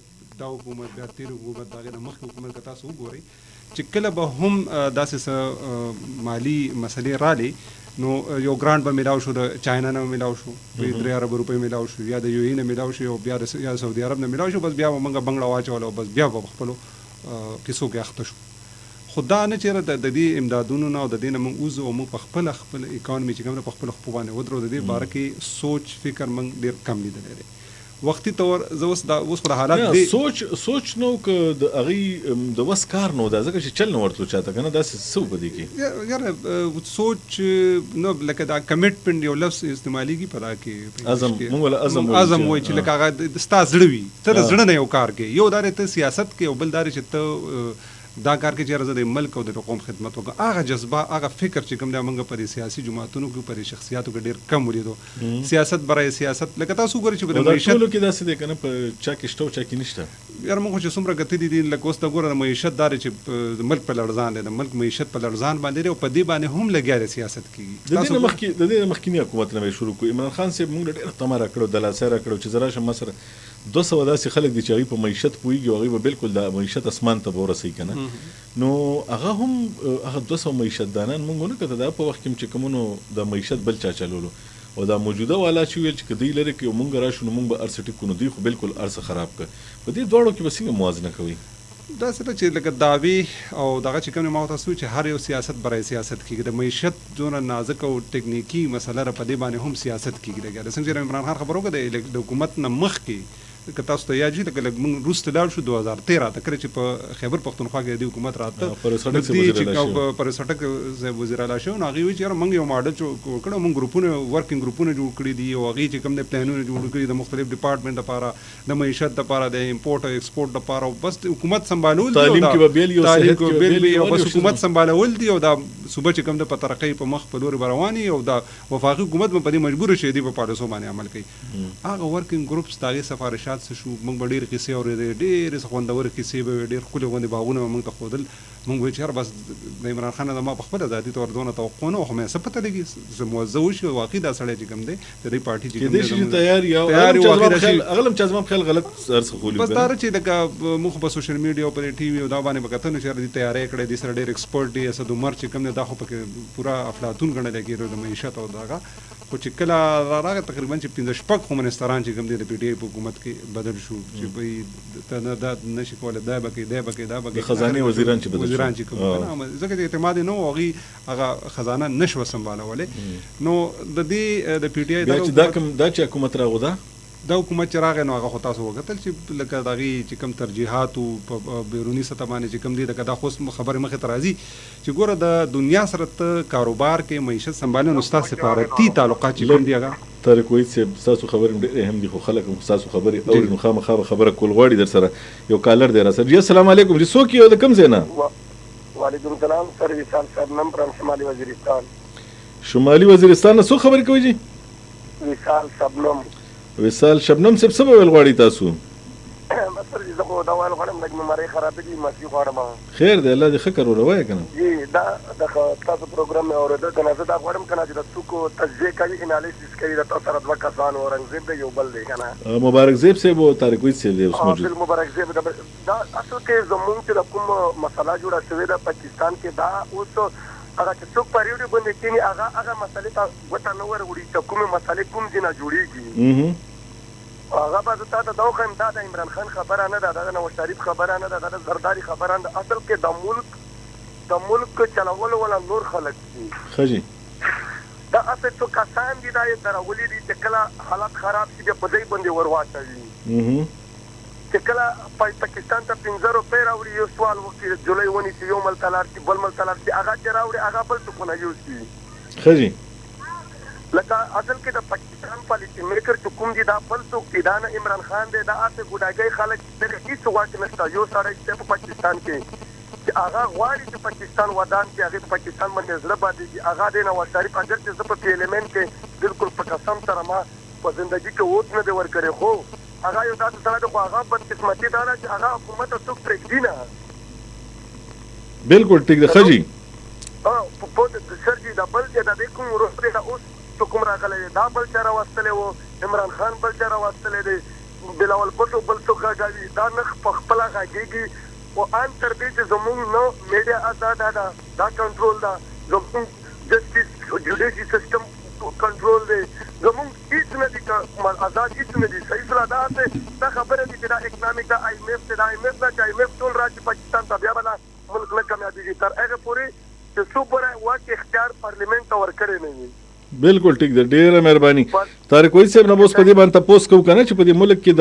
[SPEAKER 5] دا حکومت بیا تیر حکومت د هغې نه مخکې حکومت که تاسو وګورئ چې کله به هم داسې مالي مسلې راغلې نو یو ګرانټ به میلاو شو د چاینا نه میلاو شو، 3 ارب روپۍ میلاو شو، یا د یو ای نه میلاو شو، یا د سعودي عرب نه میلاو شو، بس بیا به موږ بنګړه واچوله او بس بیا به خپلو کیسو کې اخته شو. خو دا نه چېرې د دې امدادونو نه او د دې نه موږ وځو او موږ په خپل اکانومي چې کوم ده په خپلو خپو باندې ودرو. د دې باره کې سوچ فکر موږ ډېر کم لیدلی دی وختي طور. زه اوس په حالات دی
[SPEAKER 1] سوچ نو که د هغې د وس کار نو دا ځکه چې چل نه ورتلو چاته که نه داسې څه په دې کې
[SPEAKER 5] یاره سوچ نو لکه دا کمیټمنټ یو لفظ استعمالېږي په دا کې
[SPEAKER 1] موږ وله
[SPEAKER 5] عزم وایي چې لکه هغه ستا زړه وي، ته د زړه نه یو کار کوې، یو دا دی ته سیاست کې او بل دا دی چې ته دا کار کې چې زه د ملک او د قوم خدمت وکړم. هغه جذبه هغه فکر چې کوم دی موږ په سیاسي جماعتونو کې په شخصیاتو کې ډېر کم ولیدو. سیاست برای سیاست لکه تاسو وګورئ چې
[SPEAKER 1] د معیشت ټولو کې داسې دی که نه په چا کې شته او چا کې نشته.
[SPEAKER 5] یاره موږ چې څومره ګتلي دي لکه اوس ته ګوره د معیشت دا دی چې د ملک په لړزان دی، د ملک معیشت په لړزان باندې دی او په دې باندې هم لګیا دی سیاست کېږي.
[SPEAKER 1] د دې نه مخکینی حکومت نه شروع کړو عمران خان صاحب موږ ډېره تمه راکړو دلاسه راکړو چې زه راشم ما سره 200 داسې خلک دي چې هغوی په معیشت پوهېږي او هغوی به بالکل د معیشت اسمان ته به ورسوي که نه. نو هغه هم هغه 200 معیشت دانان موږ ونه کته دا په وخت کې چې کومونو د معیشت بل چا چلولو او دا موجوده والا چې ویل چې که دوی لرې کړي او موږ راشو نو موږ به هر څه ټیک کړو، نو دوی خو بالکل هر څه خراب کړه. په دې دواړو کې به څنګه موازنه کوئ؟
[SPEAKER 5] دا څه چې لکه دعوی او دغه چې کوم ما تاسو چې هر یو سیاست برای سیاست کېږي، د معیشت دونه نازک او ټکنیکی مسله را په دې باندې هم سیاست کېږي. لکه څنګه چې عمران خان خبرو کړه د حکومت نه مخکې که تاسو ته یاد شي لکه موږ وروسته لاړ شو 2013 ته کله چې په خیبر پښتونخوا کې د حکومت راته پر سټک وزیر اعلی شو نو هغې وایي چې یاره موږ یو ماډل جوړ کړو، موږ ګروپونه ورکینګ ګروپونه جوړ کړي دي او هغې چې کوم د پلانونه جوړ کړي د مختلف ډپارټمنټ لپاره د معیشت لپاره د امپورټ او ایکسپورټ لپاره بس حکومت سمبالول دي،
[SPEAKER 1] تعلیم کې به بیل یو صحت کې به بیل
[SPEAKER 5] او بس حکومت سمبالول دي او دا صوبه چې کوم د په ترقۍ په مخ په لوري رواني او د وفاقي حکومت په دې مجبور شي دی په پالیسو باندې عمل کوي. هغه ورکینګ ګروپس دغه سفارشات څه شو موږ ډېر کیسې اورېدې ډېر خوندور کیسې به ډېر ښکلي غوندې باغونه موږ ته ښودل. موږ وایو چې هر بس د عمران خان د ما په خپله ذاتي طور دونه توقع نه وه، خو مې څه پته لګي موضوع وشي واقعي دا سړی چې کوم دی د دې پارټي چې
[SPEAKER 1] کېدای شي تیار یا اغلب چې زما په خیال غلط ارڅ خولي
[SPEAKER 5] بس دا چې لکه موږ په سوشل میډیا او په ټي وي او دا باندې به کتل نو چې دې تیاری کړی دي سره ډېر ایکسپرټ دی اسد عمر چې کوم دی دا خو پکې پورا افلاطون ګڼل کېږي د معیشت او دغه. خو چې کله راغی تقریبا چې 15 شپږ خو منستران چې کوم دی د پی ټی آی په حکومت کې بدل شو چې به ته نه دا نشي کولی دا به کې دا به کې
[SPEAKER 1] خزانه وزیران چې بدل
[SPEAKER 5] وزیران چې کوم ځکه چې اعتماد نه و هغه خزانه نشو سمبالولی. نو د دې د پی ټی آی
[SPEAKER 1] دا چې حکومت راغو
[SPEAKER 5] دا حکومت چې راغی نو هغه خو تاسو وکتل چې لکه د هغې چې کوم ترجیحات په بیروني سطح باندې چې کوم دي لکه دا خو خبرې مخې ته راځي چې ګوره د دنیا سره ته کاروبار کې معیشت سنبالي نو ستا سفارتي تعلقات چې کوم دي هغه
[SPEAKER 1] طارق وحید صاحب ستاسو خبرې ډېرې اهم دي خو خلک هم ستاسو خبرې اوري نو خامخا به خبره کول غواړي در سره. یو کالر دی راسره. جی السلام علیکم. جی څوک یو د کوم ځای نه؟
[SPEAKER 3] وعلیکم السلام سر وصال شبنم فرام شمالي وزیرستان.
[SPEAKER 1] شمالي وزیرستان نه څوک خبرې کوي؟ جی
[SPEAKER 3] وصال شبنم.
[SPEAKER 1] وصال شبنم صاحب څه به ویل غواړئ تاسو؟
[SPEAKER 3] بس سر زه خو دا ویل غواړم لږ بیمارۍ خرابې دي مسي غواړم.
[SPEAKER 1] خیر دی الله دې ښه کار وروایه که نه.
[SPEAKER 3] جی دا د تاسو پروګرام مې اورېده که نه زه دا غواړم که نه چې د څوکو تجزیه کوي انالیسس کوي د تاسو سره دوه کسان اورنګزیب دی یو بل دی که نه
[SPEAKER 1] مبارک زیب صاحب او طارق وحید صاحب دی اوس موجود.
[SPEAKER 3] مبارک زیب دا اصل کې زمونږ چې د کوم مسله جوړه شوې ده پاکستان کې دا اوس هغه چې څوک په ریډیو باندې کښېني هغه مسلې ته ګوته نه ور وړي چې کومې مسلې کوم ځای نه جوړېږي. هغه به زه تا ته دا وښیم دا د عمران خان خبره نه ده، دا د نواز شریف خبره نه ده، دا د زرداري خبره نه ده. اصل کې د ملک چلولو والا نور خلک دي.
[SPEAKER 1] ښه جي
[SPEAKER 3] دا اصل څو کسان دي دا یې درولي دي چې کله حالات خراب شي بیا په ځای باندې ور واچوي. چې کله پاکستان ته 15 روپۍ راوړي یو سوال وکړي جولۍ ونیسي یو ملک ته لاړ شي بل ملک ته لاړ شي هغه چې راوړي هغه بل څوک نه یوسي.
[SPEAKER 1] ښه جي
[SPEAKER 3] لکه اصل کې د پاکستان پالیسي میکر چې کوم دي دا بل څوک دي دا نه عمران خان دی دا هسې ګوډاګۍ خلک دغه هېڅ واک نشته. یو سړی شته په پاکستان کې چې هغه غواړي چې پاکستان ودان کړي هغې په پاکستان باندې زړه بادېږي هغه دی نواز شریف. اگر چې زه په پارلمنټ کې بالکل په قسم سره ما په زندګي کې ووټ نه دی ورکړی خو هغه یو داسې سړی دی خو هغه بدقسمتي دا ده چې هغه حکومت ته څوک پرېږدي نه.
[SPEAKER 1] بالکل ټیک ده. ښه جي
[SPEAKER 3] سر جي دا بل چې د دې کوم وروسته دا اوس کوم راغلی دی دا بل چا راوستلی و عمران خان بل چا راوستلی دی بلاول بټو بل څوک غږوي دا نه په خپله غږېږي خو ان تر دې چې زمونږ نو میډیا ازاده ده دا کنټرول ده زمونږ جسټس جوډیشي سیسټم کنټرول دی زمونږ هېڅ نه دي ازاد هېڅ نه دي. صحیح صلاح دا خبره دي چې دا اکنامک دا آی ایم ایف دی دا آی ایم ایف نه چې آی ایم ایف ټول راشي پاکستان ته بیا به دا ملک نه کامیابېږي تر هغې پورې چې څو پورې واک اختیار پارلیمنټ ته ورکړی نه وي.
[SPEAKER 1] بالکل ټیک ده. ډیره مهرباني. طارق وحید صاحب نه به اوس په دې باندې تپوس کوو که نه چې په دې ملک کې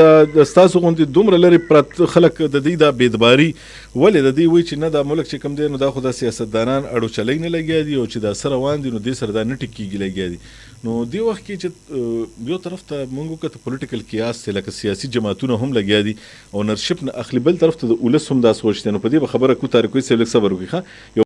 [SPEAKER 1] د ستاسو غوندې دومره لرې پراته خلک د دې دا بېدباري ولې د دې وایي چې نه دا ملک چې کوم دی نو دا خو دا سیاستدانان اړوچلۍ نه لګیا دي او چې دا څه روان دي نو دې سره دا نه ټیکېږي لګیا دي. نو دې وخت کې چې یو طرف ته موږ وکړو پولیټیکل کیاس دی لکه سیاسي جماعتونه هم لګیا دي اونرشپ نه اخلي بل طرف ته د ولس هم دا سوچ دی نو په دې به خبره کوو. طارق وحید صاحب لږ صبر وکړئ.